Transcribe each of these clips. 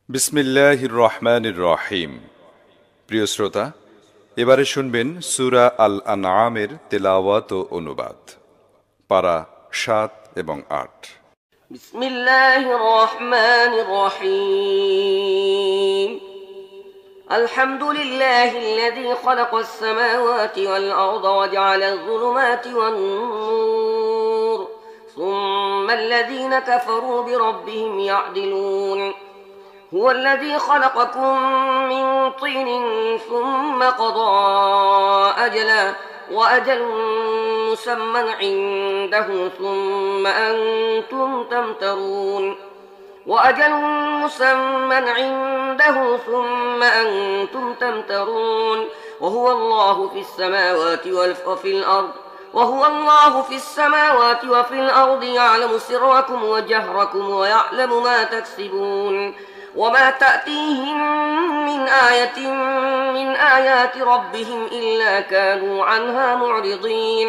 বিসমিল্লাহির রহমানির রহিম। প্রিয় শ্রোতা, এবারে শুনবেন সূরা আল আনআমের তেলাওয়াত ও অনুবাদ, পারা ৭ এবং ৮। বিসমিল্লাহির রহমানির রহিম। আলহামদুলিল্লাহিল্লাযী খালাকাস সামাওয়াতি ওয়াল আরদা ওয়া জাআলায যুলুমাতি ওয়ান নূর সুম্মাল্লাযীনা কাফারু বিরাব্বিহিম ইয়া'দিলুন। هو الذي خلقكم من طين ثم قضى أجلا وأجل مسمى عنده ثم أنتم تمترون وأجل مسمى عنده ثم أنتم تمترون وهو الله في السماوات وفي الأرض في السماوات وفي الأرض يعلم سركم وجهركم ويعلم ما تكسبون وما تأتيهم من آية من آيات ربهم إلا كانوا عنها معرضين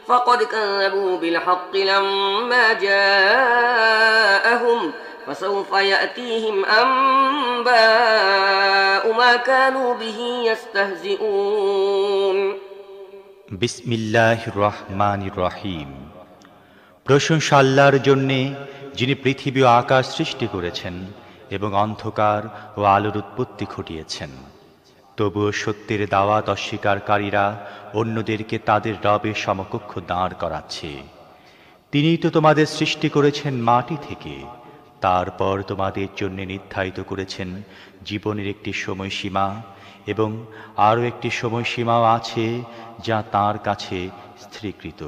فقد كذبوا بالحق لما جاءهم فسوف يأتيهم أنباء ما كانوا به يستهزئون। বিসমিল্লাহির রহমানির রহিম। প্রশংসা আল্লাহর জন্যে, যিনি পৃথিবী ও আকাশ সৃষ্টি করেছেন এবং অন্ধকার ও আলোর উৎপত্তি ঘটিয়েছেন। তবুও সত্যের দাওয়াত অস্বীকারীরা অন্যদেরকে তাদের রবের সমকক্ষ দাঁড় করাচ্ছে। তিনিই তো তোমাদের সৃষ্টি করেছেন মাটি থেকে, তারপর তোমাদের জন্য নির্ধারিত করেছেন জীবনের একটি সময়সীমা, এবং আরও একটি সময়সীমাও আছে যা তাঁর কাছে স্থিরীকৃত।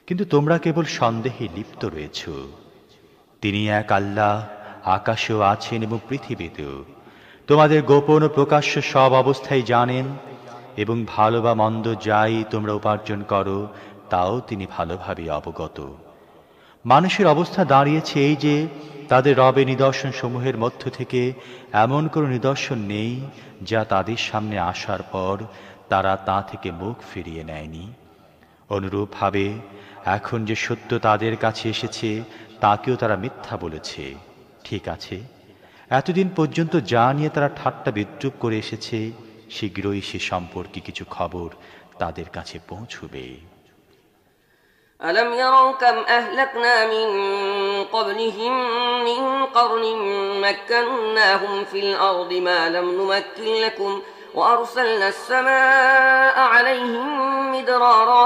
কিন্তু তোমরা কেবল সন্দেহে লিপ্ত রয়েছ। তিনি এক আল্লাহ, আকাশেও আছেন এবং পৃথিবীতেও। তোমাদের গোপন ও প্রকাশ্য সব অবস্থায় জানেন, এবং ভালো বা মন্দ যাই তোমরা উপার্জন করো তাও তিনি ভালোভাবে অবগত। মানুষের অবস্থা দাঁড়িয়েছে এই যে, তাদের রবের নিদর্শন সমূহের মধ্য থেকে এমন কোনো নিদর্শন নেই যা তাদের সামনে আসার পর তারা তা থেকে মুখ ফিরিয়ে নেয়নি। অনুরূপভাবে এখন যে সত্য তাদের কাছে এসেছে তাকেও তারা মিথ্যা বলেছে। ঠিক আছে, এতদিন পর্যন্ত যা নিয়ে তারা ঠাট্টা বিদ্রূপ করে এসেছে, শীঘ্রই সে সম্পর্কে কিছু খবর তাদের কাছে পৌঁছবে। ألم يروا كم أهلكنا من قبلهم من قرن مكناهم في الأرض ما لم نمكن لكم وأرسلنا السماء عليهم مدرارا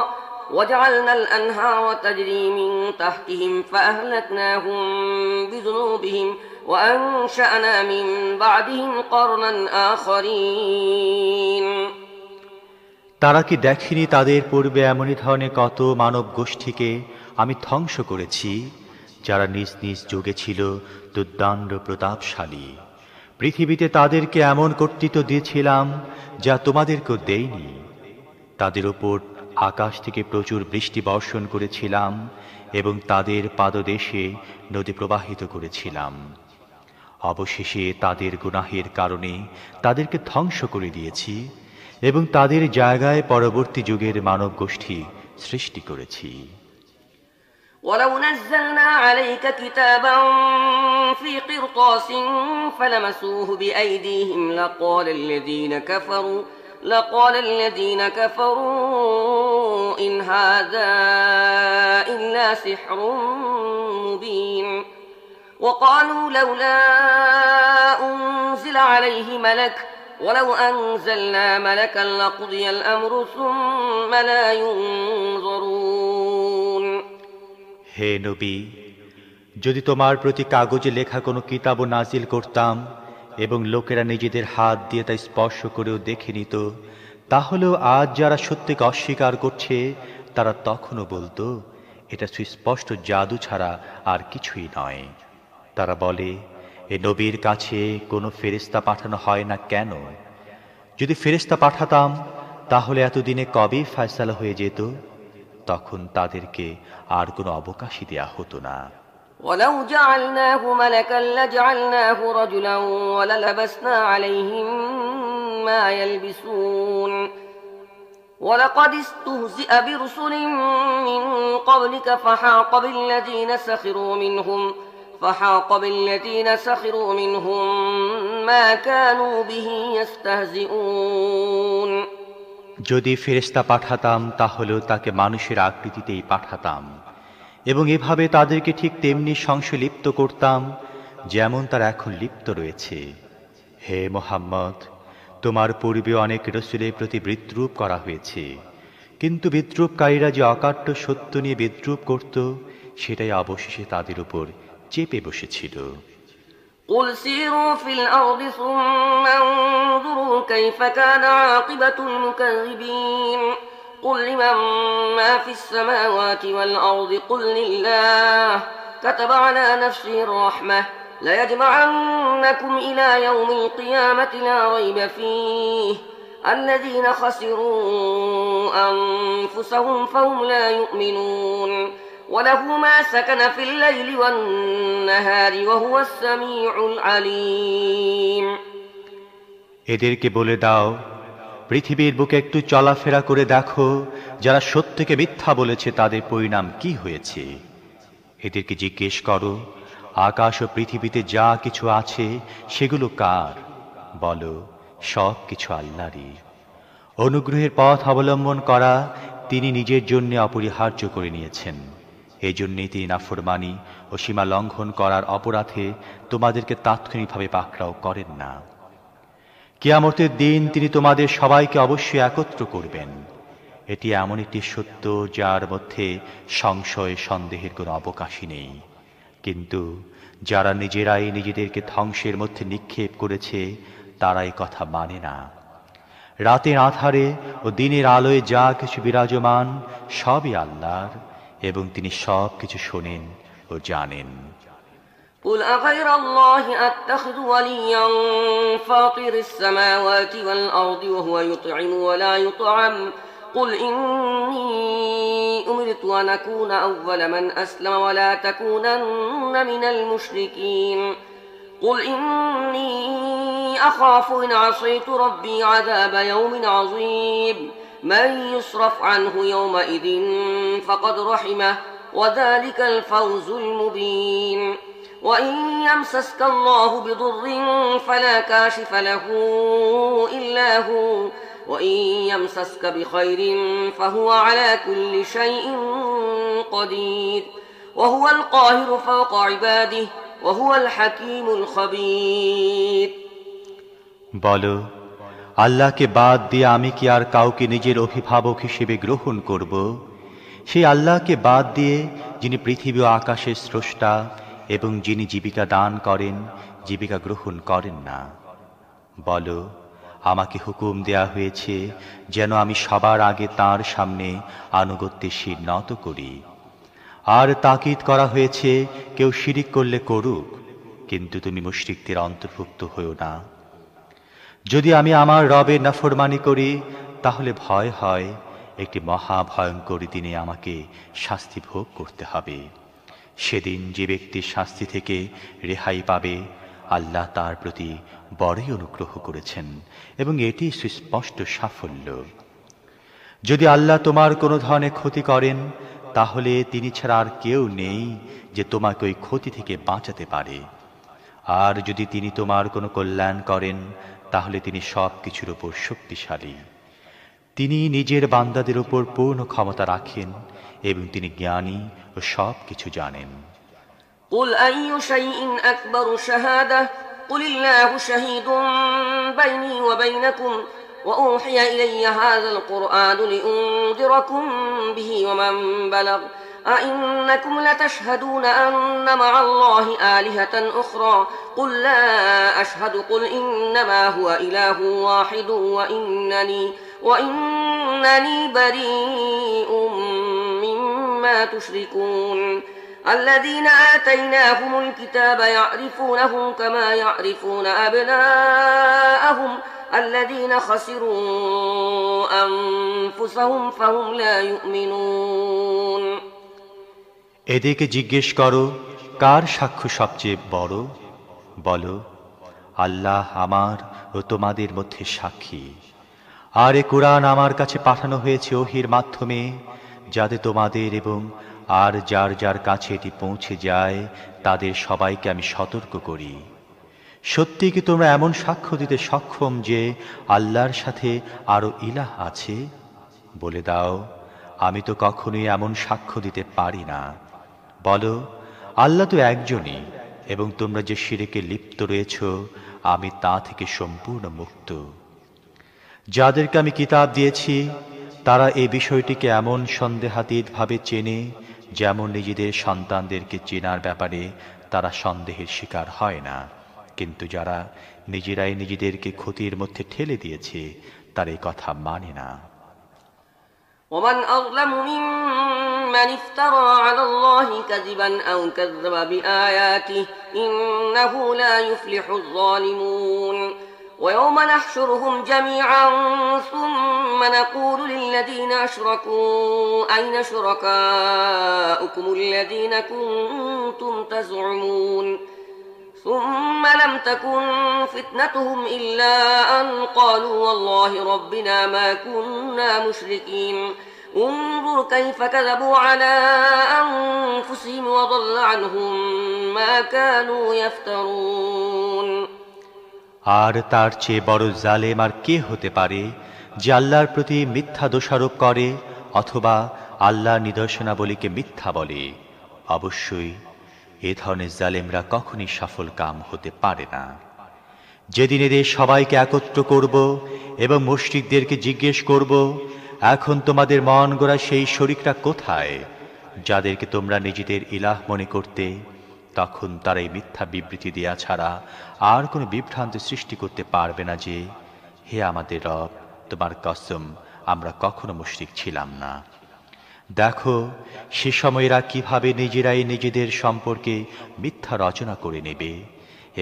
وجعلنا الأنهار تجري من تحتهم فأهلكناهم بذنوبهم وأنشأنا من بعدهم قرنا آخرين। তারা কি দেখেনি তাদের পূর্বে এমনই ধরনের কত মানব গোষ্ঠীকে আমি ধ্বংস করেছি, যারা নিজ নিজ যুগে ছিল দুর্দান্ত প্রতাপশালী। পৃথিবীতে তাদেরকে এমন কর্তৃত্ব দিয়েছিলাম যা তোমাদেরকেও দেইনি। তাদের উপর আকাশ থেকে প্রচুর বৃষ্টি বর্ষণ করেছিলাম এবং তাদের পাদদেশে নদী প্রবাহিত করেছিলাম। অবশেষে তাদের গুনাহের কারণে তাদেরকে ধ্বংস করে দিয়েছি এবং তাদের জায়গায় পরবর্তী যুগের মানব গোষ্ঠী সৃষ্টি করেছি। ولو نزلنا عليك كتابا في قرطاس فلمسوه بأيديهم لقال الذين كفروا إن هذا إلا سحر مبين وقالوا لولا أنزل عليه ملك ولو أنزلنا ملكا لقضي الأمر ثم لا ينظرون। হে নবী, যদি তোমার প্রতি কাগজে লেখা কোনো কিতাব নাজিল করতাম এবং লোকেরা নিজেদের হাত দিয়ে তা স্পর্শ করেও দেখে নিত, তাহলেও আজ যারা সত্যকে অস্বীকার করছে তারা তখনও বলতো, এটা সুস্পষ্ট জাদু ছাড়া আর কিছুই নয়। তারা বলে, এ নবীর কাছে কোনো ফেরেশতা পাঠানো হয় না কেন? যদি ফেরেশতা পাঠাতাম তাহলে এতদিনে কবেই ফয়সালা হয়ে যেত, তখন তাদেরকে আর কোনো অবকাশই দেয়া হতো না। ولو جعلناه ملكا لجعلناه رجلا وللبسنا عليهم ما يلبسون ولقد استهزئ برسل من قبلك فحاق بالذين سخروا منهم فحاق بالذين سخروا منهم ما كانوا به يستهزئون যদি ফেরেশতা পাঠাতাম তাহলেও তাকে মানুষের আকৃতিতেই পাঠাতাম এবং এভাবে তাদেরকে ঠিক তেমনি সংশয়লিপ্ত করতাম যেমন তারা এখন লিপ্ত রয়েছে। হে মুহাম্মদ, তোমার পূর্বে অনেক রাসূলের প্রতি বিদ্রূপ করা হয়েছে, কিন্তু বিদ্রূপকারীরা যে অকাট্য সত্য নিয়ে বিদ্রূপ করত সেটাই অবশেষে তাদের উপর চেপে বসেছিল। قل سيروا في الأرض ثم انظروا كيف كان عاقبة المكذبين قل لمن ما في السماوات والأرض قل لله كتب على نفسه الرحمة ليجمعنكم إلى يوم القيامة لا ريب فيه الذين خسروا أنفسهم فهم لا يؤمنون وله ما سكن في الليل والنهار وهو السميع العليم এদেরকে বলে দাও, পৃথিবীর বুকে একটু চলাফেরা করে দেখো, যারা সত্যকে মিথ্যা বলেছে তাদের পরিণাম কি হয়েছে। এদেরকে জিজ্ঞেস করো, আকাশ ও পৃথিবীতে যা কিছু আছে সেগুলো কার? বলো, সব কিছু আল্লাহরই। অনুগ্রহের পথ অবলম্বন করা তিনি নিজের জন্য অপরিহার্য করে নিয়েছেন। এই জন্যই তিনি নাফরমানি ও সীমা লঙ্ঘন করার অপরাধে তোমাদেরকে তাৎক্ষণিকভাবে পাকড়াও করেন না। কিয়ামতের দিন তিনি তোমাদের সবাইকে অবশ্যই একত্র করবেন। এটি এমন একটি সত্য যার মধ্যে সংশয় সন্দেহের কোনো অবকাশই নেই। কিন্তু যারা নিজেরাই নিজেদেরকে ধ্বংসের মধ্যে নিক্ষেপ করেছে তারা এই কথা মানে না। রাতের আধারে ও দিনের আলোয় যা কিছু বিরাজমান সবই আল্লাহর, এবং তিনি সব কিছু শোনেন ও জানেন। قل أغير الله أتخذ وليا فاطر السماوات والأرض وهو يطعم ولا يطعم قل إني أمرت أن أكون أول من أسلم ولا تكونن من المشركين قل إني أخاف إن عصيت ربي عذاب يوم عظيم من يصرف عنه يومئذ فقد رحمه وذلك الفوز المبين وإن يمسسك الله بضر فلا كاشف له إلا هو وإن يمسسك بخير فهو على كل شيء قدير وهو القاهر فوق عباده وهو الحكيم الخبير বলো, আল্লাহকে বাদ দিয়ে আমি কি আর কাউকে নিজের অভিভাবক হিসেবে গ্রহণ করব? সেই আল্লাহকে বাদ দিয়ে যিনি পৃথিবী ও আকাশের স্রষ্টা এবং যিনি জীবিকা দান করেন, জীবিকা গ্রহণ করেন না। বলো, আমাকে হুকুম দেয়া হয়েছে যেন আমি সবার আগে তাঁর সামনে আনুগত্যের শির নত করি, আর তাকিদ করা হয়েছে কেউ শিরিক করলে করুক, কিন্তু তুমি মুশরিকদের অন্তর্ভুক্ত হও না। যদি আমি আমার রবের নাফরমানি করি তাহলে ভয় হয় একটি মহা ভয়ঙ্কর দিনে আমাকে শাস্তি ভোগ করতে হবে। সেদিন যে ব্যক্তির শাস্তি থেকে রেহাই পাবে আল্লাহ তার প্রতি বড়ই অনুগ্রহ করেছেন এবং এটি সুস্পষ্ট সাফল্য। যদি আল্লাহ তোমার কোনো ধরনের ক্ষতি করেন তাহলে তিনি ছাড়া আর কেউ নেই যে তোমাকে ওই ক্ষতি থেকে বাঁচাতে পারে, আর যদি তিনি তোমার কোনো কল্যাণ করেন তাহলে তিনি সব কিছুর উপর শক্তিশালী। তিনি নিজের বান্দাদের উপর পূর্ণ ক্ষমতা রাখেন এবং তিনি জ্ঞানী ও সব কিছু জানেন। قل أي شيء أكبر شهادة قل الله شهيد بيني وبينكم وأوحي إلي هذا القرآن لأنذركم به ومن بلغ أئنكم لتشهدون أن مع الله آلهة أخرى قل لا أشهد قل إنما هو إله واحد وإنني بريء مما تشركون الذين آتيناهم الكتاب يعرفونه كما يعرفون أبناءهم الذين خسروا أنفسهم فهم لا يؤمنون এদেরকে জিজ্ঞেস করো, কার সাক্ষ্য সবচেয়ে বড়? বলো, আল্লাহ আমার ও তোমাদের মধ্যে সাক্ষী। আর এ কুরআন আমার কাছে পাঠানো হয়েছে ওহির মাধ্যমে, যাতে তোমাদের এবং আর যার যার কাছে এটি পৌঁছে যায় তাদের সবাইকে আমি সতর্ক করি। সত্যি কি তোমরা এমন সাক্ষ্য দিতে সক্ষম যে আল্লাহর সাথে আরো ইলাহ আছে? বলে দাও, আমি তো কখনোই এমন সাক্ষ্য দিতে পারি না। বলো, আল্লাহ তো একজনই, এবং তোমরা যে শিরকে লিপ্ত রয়েছ আমি তা থেকে সম্পূর্ণ মুক্ত। যাদেরকে আমি কিতাব দিয়েছি তারা এই বিষয়টিকে এমন সন্দেহাতীতভাবে চেনে যেমন নিজেদের সন্তানদেরকে চেনার ব্যাপারে তারা সন্দেহের শিকার হয় না। কিন্তু যারা নিজেরাই নিজেদেরকে ক্ষতির মধ্যে ঠেলে দিয়েছে তারা এই কথা মানে না। ومن أظلم ممن افترى على الله كذبا أو كذب بآياته إنه لا يفلح الظالمون ويوم نحشرهم جميعا ثم نقول للذين أشركوا أين شركاؤكم الذين كنتم تزعمون ثم لم تكن فتنتهم إلا أن قالوا والله ربنا ما كنا مشركين انظر كيف كذبوا على أنفسهم وضل عنهم ما كانوا يفترون আর তার চেয়ে বড় জালেম আর কে হতে পারে যে আল্লাহর প্রতি মিথ্যা দোষারোপ করে অথবা আল্লাহর নিদর্শনাবলীকে মিথ্যা বলে। অবশ্যই এ ধরনের জালেমরা কখনই সফল কাম হতে পারে না। যেদিন এদের সবাইকে একত্র করব এবং মুশরিকদেরকে জিজ্ঞেস করব, এখন তোমাদের মন গড়া সেই শরীকরা কোথায় যাদেরকে তোমরা নিজেদের ইলাহ মনে করতে? তখন তারা এই মিথ্যা বিবৃতি দেয়া ছাড়া আর কোনো বিভ্রান্তি সৃষ্টি করতে পারবে না যে, হে আমাদের রব, তোমার কসম, আমরা কখনো মুশরিক ছিলাম না। দেখো সে সময়েরা কিভাবে নিজেরাই নিজেদের সম্পর্কে মিথ্যা রচনা করে নেবে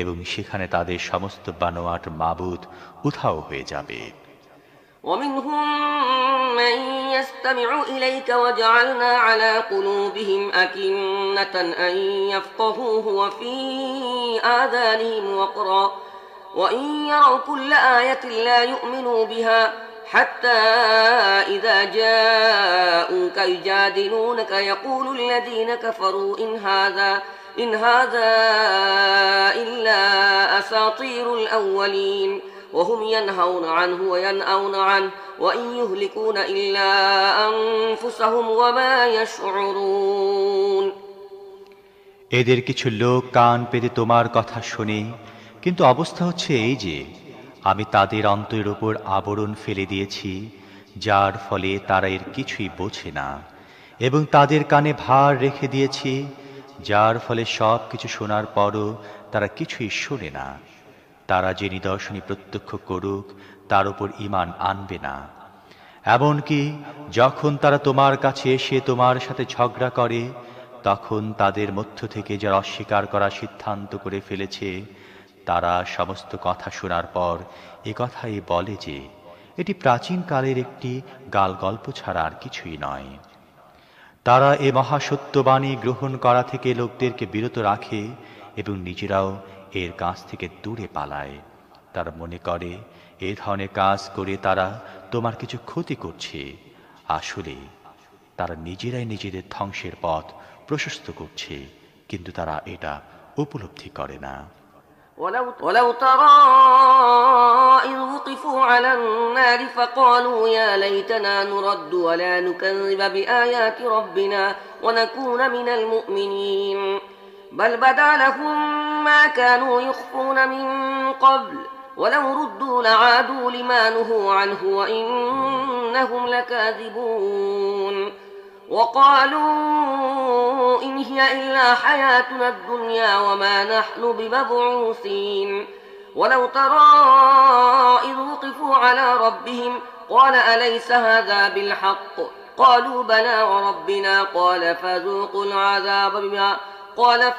এবং সেখানে তাদের সমস্ত বানোয়াট মাবুদ উধাও হয়ে যাবে। ومنهم من يستمع إليك وجعلنا على قلوبهم أكنة أن يفقهوه وفي آذانهم وقرا وإن يروا كل آية لا يؤمنوا بها حتى إذا جاءوك يجادلونك يقول الذين كفروا إن هذا إلا أساطير الأولين وهم ينهون عنه وينأون عنه وإن يهلكون إلا أنفسهم وما يشعرون এদের কিছু লোক কান পেতে তোমার কথা শুনে, কিন্তু অবস্থা হচ্ছে এই যে আমি তাদের অন্তরের উপর আবরণ ফেলে দিয়েছি, যার ফলে তারা এর কিছুই বোঝে না, এবং তাদের কানে ভার রেখে দিয়েছি, যার ফলে সব কিছু শোনার পরও তারা কিছুই শোনে না। তারা যে নিদর্শনী প্রত্যক্ষ করুক তার উপর ঈমান আনবে না। এমনকি যখন তারা তোমার কাছে এসে তোমার সাথে ঝগড়া করে, তখন তাদের মধ্য থেকে যারা অস্বীকার করার সিদ্ধান্ত করে ফেলেছে তারা সমস্ত কথা শোনার পর এ কথাই বলে যে এটি প্রাচীন কালের একটি গালগল্প ছাড়া আর কিছুই নয়। তারা এ মহাসত্যবাণী গ্রহণ করা থেকে লোকদেরকে বিরত রাখে এবং নিজেরাও এর কাছ থেকে দূরে পালায়। তারা মনে করে এ ধরনের কাজ করে তারা তোমার কিছু ক্ষতি করছে। আসলে তারা নিজেরাই নিজেদের ধ্বংসের পথ প্রশস্ত করছে, কিন্তু তারা এটা উপলব্ধি করে না। ولو ترى إذ وقفوا على النار فقالوا يا ليتنا نرد ولا نكذب بآيات ربنا ونكون من المؤمنين بل بدا لهم ما كانوا يخفون من قبل ولو ردوا لعادوا لما نهوا عنه وإنهم لكاذبون وقالوا إن هي إلا حياتنا الدنيا وما نحن بمبعوثين ولو ترى إذ وقفوا على ربهم قال أليس هذا بالحق قالوا بلى وربنا قال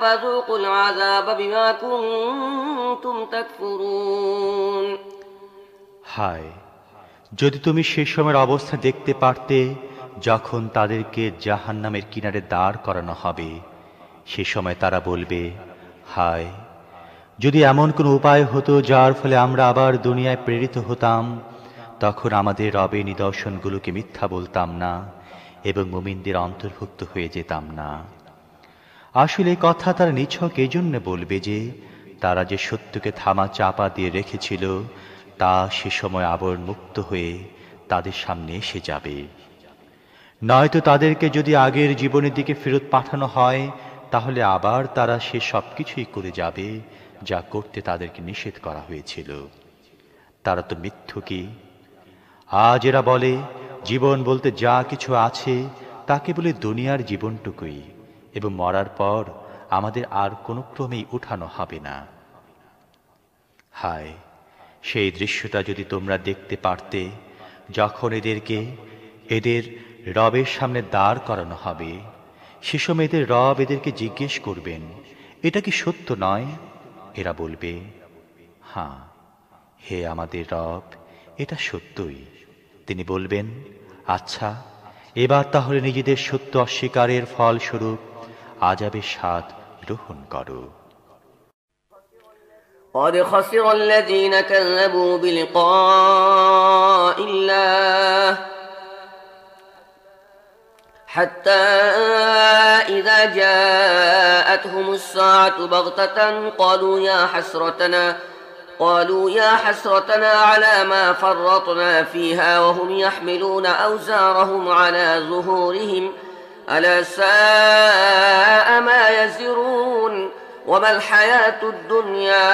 فذوقوا العذاب بما كنتم تكفرون হায়, যদি তুমি সে সময়ের অবস্থা দেখতে পারতে যখন তাদেরকে জাহান্নামের কিনারে দাঁড় করানো হবে, সে সময় তারা বলবে, হায়, যদি এমন কোনো উপায় হতো যার ফলে আমরা আবার দুনিয়ায় প্রেরিত হতাম, তখন আমাদের রবের নিদর্শনগুলোকে মিথ্যা বলতাম না এবং মুমিনদের অন্তর্ভুক্ত হয়ে যেতাম না। আসলে কথা তারা নিছক এজন্য বলবে যে তারা যে সত্যকে থামা চাপা দিয়ে রেখেছিল তা সে সময় আবার মুক্ত হয়ে তাদের সামনে এসে যাবে। নয়তো তাদেরকে যদি আগের জীবনের দিকে ফেরত পাঠানো হয় তাহলে আবার তারা সে সব কিছুই করে যাবে যা করতে তাদেরকে নিষেধ করা হয়েছিল। তারা তো মিথ্যুকী। আজ এরা বলে জীবন বলতে যা কিছু আছে তাকে বলে দুনিয়ার জীবনটুকুই, এবং মরার পর আমাদের আর কোনো ক্রমেই উঠানো হবে না। হায়, সেই দৃশ্যটা যদি তোমরা দেখতে পারতে যখন এদেরকে এদের রবের সামনে দাঁড় করানো হবে। সে সময় এদের রব এদেরকে জিজ্ঞেস করবেন, এটা কি সত্য নয়? এরা বলবে, হ্যাঁ হে আমাদের রব, এটা সত্যই। তিনি বলবেন, আচ্ছা এবার তাহলে নিজেদের সত্য অস্বীকারের ফলস্বরূপ আযাবের স্বাদ গ্রহণ করো। قد خسر الذين كذبوا بلقاء الله حتى إذا جاءتهم الساعة بغتة قالوا يا حسرتنا على ما فرطنا فيها وهم يحملون أوزارهم على ظهورهم ألا ساء ما يزرون وما الحياة الدنيا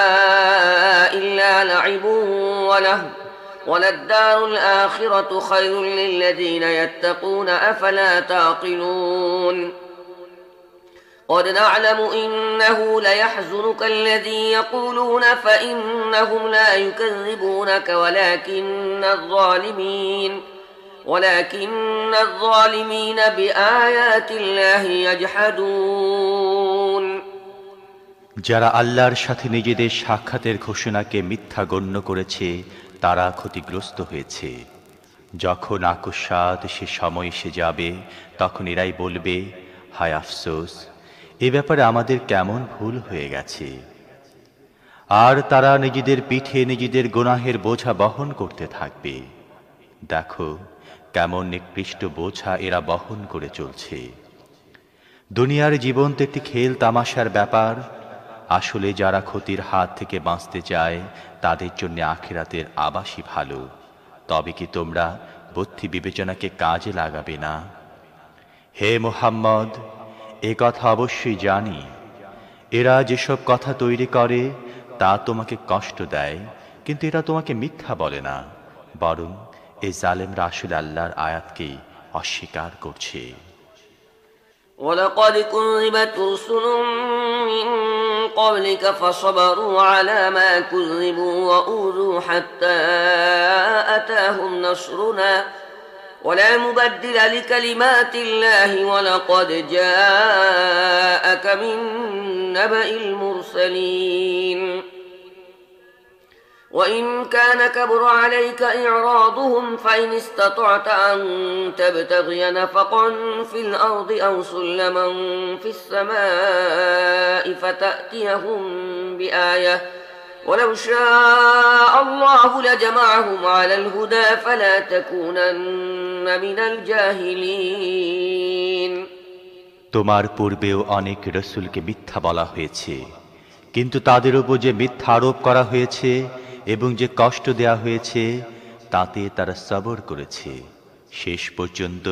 إلا لعب ولهو وللدار الآخرة خير للذين يتقون أفلا تعقلون قد نعلم إنه ليحزنك الذي يقولون فإنهم لا يكذبونك ولكن الظالمين بآيات الله يجحدون। যারা আল্লাহর সাথে নিজেদের সাক্ষাতের ঘোষণাকে মিথ্যা গণ্য করেছে তারা ক্ষতিগ্রস্ত হয়েছে। যখন আকস্মাৎ সে সময় এসে যাবে তখন এরাই বলবে, হায় আফসোস, এ ব্যাপারে আমাদের কেমন ভুল হয়ে গেছে। আর তারা নিজেদের পিঠে নিজেদের গুনাহের বোঝা বহন করতে থাকবে। দেখো কেমন নিকৃষ্ট বোঝা এরা বহন করে চলছে। দুনিয়ার জীবন তো একটি খেল তামাশার ব্যাপার। আসলে যারা ক্ষতির হাত থেকে বাঁচতে চায় তাদের জন্য আখিরাতের আবাসই ভালো। তবে কি তোমরা বুদ্ধি বিবেচনাকে কাজে লাগাবে না? হে মুহাম্মদ, এ কথা অবশ্যই জানি এরা যেসব কথা তৈরি করে তা তোমাকে কষ্ট দেয়, কিন্তু এরা তোমাকে মিথ্যা বলে না, বরং এই জালেমরা আসলে আল্লাহর আয়াতকেই অস্বীকার করছে। ولقد كذبت رسل من قبلك فصبروا على ما كذبوا وأوذوا حتى أتاهم نصرنا ولا مبدل لكلمات الله ولقد جاءك من نبأ المرسلين وإن كان كبر عليك إعراضهم فإن استطعت أن تبتغي نفقا في الأرض أو سلما في السماء فتأتيهم بآية ولو شاء الله لجمعهم على الهدى فلا تكونن من الجاهلين। তোমার পূর্বেও অনেক রাসূলকে মিথ্যা বলা হয়েছে, কিন্তু তাদের উপর যে মিথ্যা আরোপ করা হয়েছে এবং যে কষ্ট দেয়া হয়েছে তাতে তারা সবর করেছে। শেষ পর্যন্ত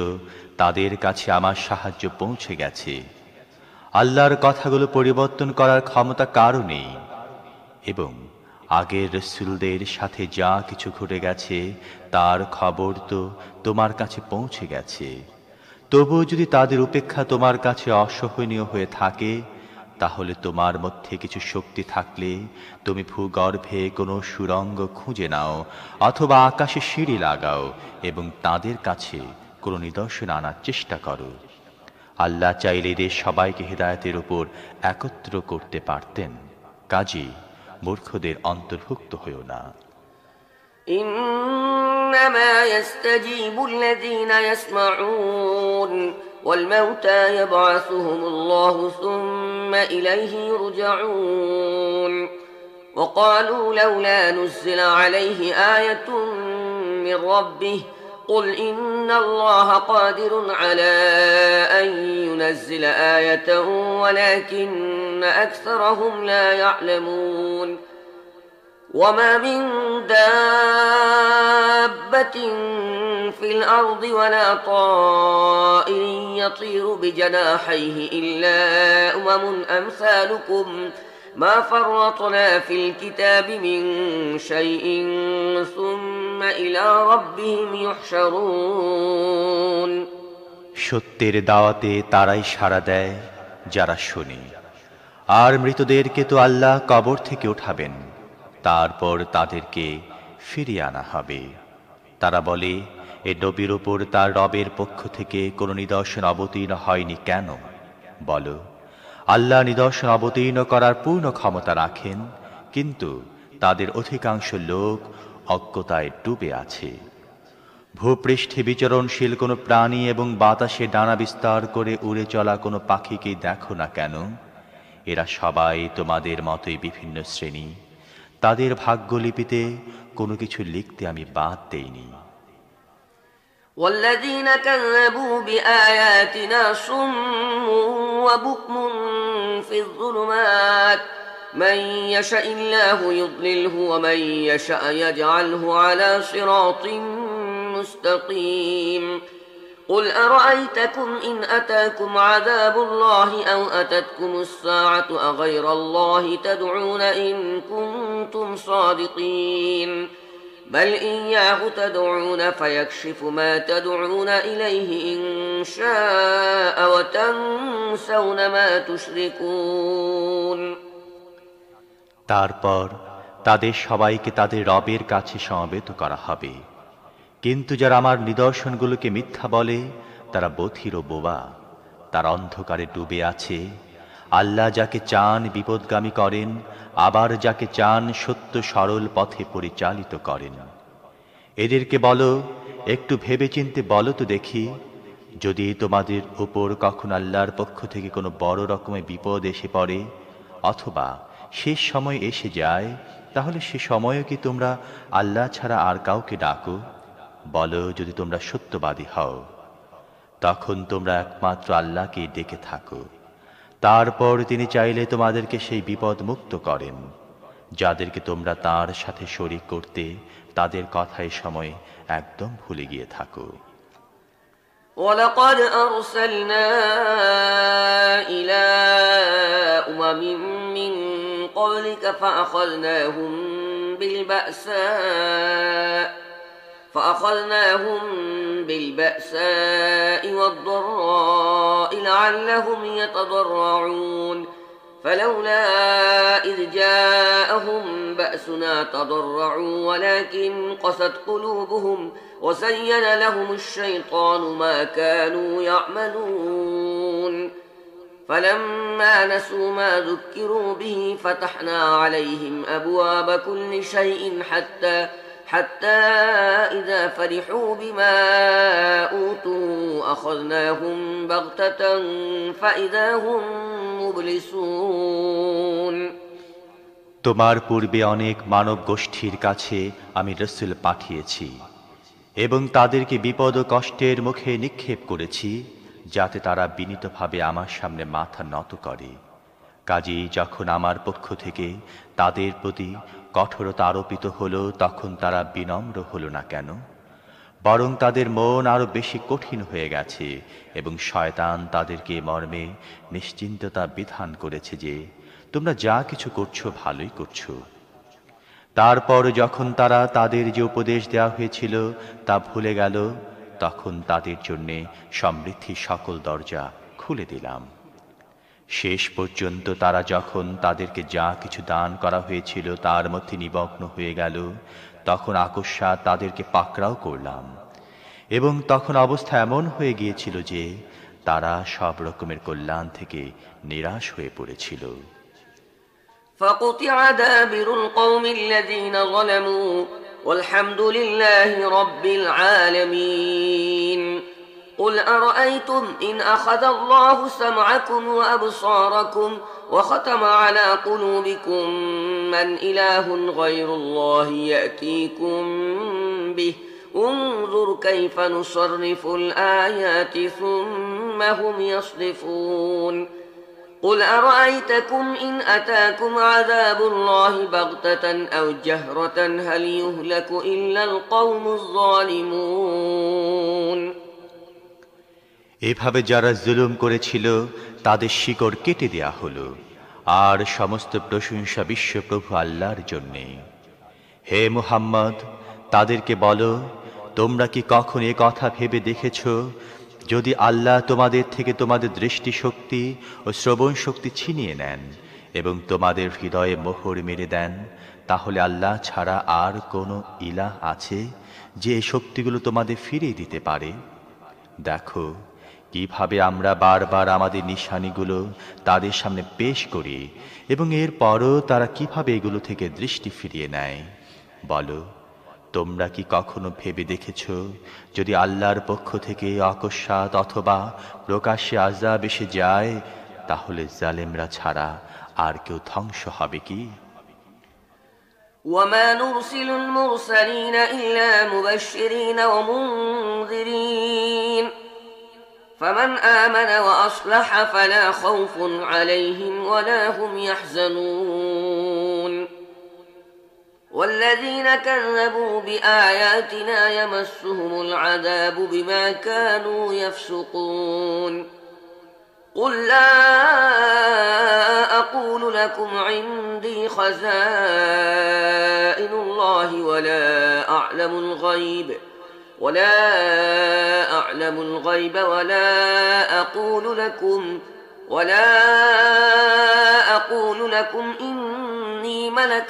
তাদের কাছে আমার সাহায্য পৌঁছে গেছে। আল্লাহর কথাগুলো পরিবর্তন করার ক্ষমতা কারও নেই, এবং আগের রাসূলদের সাথে যা কিছু ঘটে গেছে তার খবর তো তোমার কাছে পৌঁছে গেছে। তবুও যদি তাদের উপেক্ষা তোমার কাছে অসহনীয় হয়ে থাকে তাহলে তোমার মধ্যে কিছু শক্তি থাকলে তুমি ভূগর্ভে কোনো সুড়ঙ্গ খুঁজে নাও অথবা আকাশে সিঁড়ি লাগাও এবং তাদের কাছে কোনো নিদর্শন আনার চেষ্টা করো। আল্লাহ চাইলে এদের সবাইকে হিদায়াতের উপর একত্র করতে পারতেন। কাজী মূর্খদের অন্তর্ভুক্ত হইও না। إنما يستجيب الذين يسمعون والموتى يبعثهم الله ثم إليه يرجعون وقالوا لولا نزل عليه آية من ربه قل إن الله قادر على أن ينزل آية ولكن أكثرهم لا يعلمون وما من دابة في الأرض ولا طائر يطير بجناحيه إلا أمم أمثالكم ما فرطنا في الكتاب من شيء ثم إلى ربهم يحشرون সত্যের দাওয়াতে তারাই সাড়া দেয় যারা শুনে, আর মৃতদেরকে তো আল্লাহ কবর থেকে উঠাবেন, তারপর তাদেরকে ফিরিয়ে আনা হবে। তারা বলে, এ নবীর উপর তার রবের পক্ষ থেকে কোনো নিদর্শন অবতীর্ণ হয়নি কেন? বলো, আল্লাহ নিদর্শন অবতীর্ণ করার পূর্ণ ক্ষমতা রাখেন, কিন্তু তাদের অধিকাংশ লোক অজ্ঞতায় ডুবে আছে। ভূপৃষ্ঠে বিচরণশীল কোনো প্রাণী এবং বাতাসে ডানা বিস্তার করে উড়ে চলা কোনো পাখিকে দেখো না কেন? এরা সবাই তোমাদের মতোই বিভিন্ন শ্রেণী। তাদের ভাগ্যলিপিতে কোনো কিছু লিখতে আমি বাদ দেইনি। والذين كذبوا بآياتنا صم وبكم في الظلمات من يشاء الله يضلله ومن يشاء يجعله على صراط مستقيم قل أرأيتكم إن أتاكم عذاب الله أو أتتكم الساعة أغير الله تدعون إن كنتم صادقين بل إياه تدعون فيكشف ما تدعون إليه إن شاء وتنسون ما تشركون তারপর তাদের সবাইকে তাদের রবের কাছে সমবেত করা হবে। কিন্তু যারা আমার নিদর্শনগুলোকে মিথ্যা বলে তারা বধির ও বোবা, তারা অন্ধকারে ডুবে আছে। আল্লাহ যাকে চান বিপদগামী করেন, আবার যাকে চান সত্য সরল পথে পরিচালিত করেন। এদেরকে বলো, একটু ভেবেচিন্তে বলো তো দেখি, যদি তোমাদের উপর কখন আল্লাহর পক্ষ থেকে কোনো বড় রকমের বিপদ এসে পড়ে অথবা শেষ সময় এসে যায়, তাহলে সে সময়ও কি তোমরা আল্লাহ ছাড়া আর কাউকে ডাকো? বলো, যদি তোমরা সত্যবাদী হও, তখন তোমরা একমাত্র আল্লাহকে ডেকে থাকো। তারপর তিনি চাইলে তোমাদেরকে সেই বিপদ মুক্ত করেন। যাদেরকে তোমরা তার সাথে শরীক করতে, তাদের কথায় সময় একদম ভুলে গিয়ে থাকো। ولقد أرسلنا إلى أمم من قبلك فأخذناهم بالبأساء والضراء لعلهم يتضرعون فلولا إذ جاءهم بأسنا تضرعوا ولكن قست قلوبهم وزين لهم الشيطان ما كانوا يعملون فلما نسوا ما ذكروا به فتحنا عليهم أبواب كل شيء حتى إذا فرحوا بما أوتوا أخذناهم بغتة فإذا هم مبلسون তোমার পূর্বে অনেক মানব গোষ্ঠীর কাছে আমি রাসূল পাঠিয়েছি এবং তাদেরকে বিপদ ও কষ্টের মুখে নিক্ষেপ করেছি, যাতে তারা বিনীতভাবে আমার সামনে মাথা নত করে। কাজেই যখন আমার পক্ষ থেকে তাদের প্রতি কঠোরতা আরোপিত হলো, তখন তারা বিনম্র হলো না কেন? বরং তাদের মন আরো বেশি কঠিন হয়ে গেছে এবং শয়তান তাদেরকে মর্মে নিশ্চিন্ততা বিধান করেছে যে তোমরা যা কিছু করছো ভালোই করছো। তারপর যখন তারা তাদের যে উপদেশ দেওয়া হয়েছিল তা ভুলে গেল, তখন তাদের জন্যে সমৃদ্ধির সকল দরজা খুলে দিলাম। শেষ পর্যন্ত তারা যখন তাদেরকে যা কিছু দান করা হয়েছিল তার মধ্যে নিমগ্ন হয়ে গেল, তখন আকস্মাৎ তাদেরকে পাকড়াও করলাম এবং তখন অবস্থা এমন হয়ে গিয়েছিল যে তারা সব রকমের কল্যাণ থেকে নিরাশ হয়ে পড়েছিল। فقطع دابر القوم الذين ظلموا والحمد لله رب العالمين قل أرأيتم إن أخذ الله سمعكم وأبصاركم وختم على قلوبكم من إله غير الله يأتيكم به انظر كيف نصرف الآيات ثم هم يصدفون قل أرأيتكم إن أتاكم عذاب الله بغتة أو جهرة هل يهلك إلا القوم الظالمون এভাবে যারা জুলুম করেছিল তাদের শিকড় কেটে দেয়া হলো, আর সমস্ত প্রশংসা বিশ্বপ্রভু আল্লাহর জন্যে। হে মুহাম্মদ, তাদেরকে বলো, তোমরা কি কখন এ কথা ভেবে দেখেছ, যদি আল্লাহ তোমাদের থেকে তোমাদের দৃষ্টিশক্তি ও শ্রবণ শক্তি ছিনিয়ে নেন এবং তোমাদের হৃদয়ে মোহর মেরে দেন, তাহলে আল্লাহ ছাড়া আর কোনো ইলাহ আছে যে এই শক্তিগুলো তোমাদের ফিরিয়ে দিতে পারে? দেখো কিভাবে আমরা বারবার আমাদের নিশানিগুলো তাদের সামনে পেশ করি এবং এরপরও তারা কিভাবে এগুলো থেকে দৃষ্টি ফিরিয়ে নেয়। বলো, তোমরা কি কখনো ভেবে দেখেছ, যদি আল্লাহর পক্ষ থেকে অকস্মাৎ অথবা প্রকাশ্যে আযাব এসে যায়, তাহলে জালেমরা ছাড়া আর কেউ ধ্বংস হবে কি? وما نرسل المرسلين إلا مبشرين ومنذرين فمن آمن وأصلح فلا خوف عليهم ولا هم يحزنون والذين كذبوا بآياتنا يمسهم العذاب بما كانوا يفسقون قل لا أقول لكم عندي خزائن الله ولا أعلم الغيب ولا أقول لكم إني ملك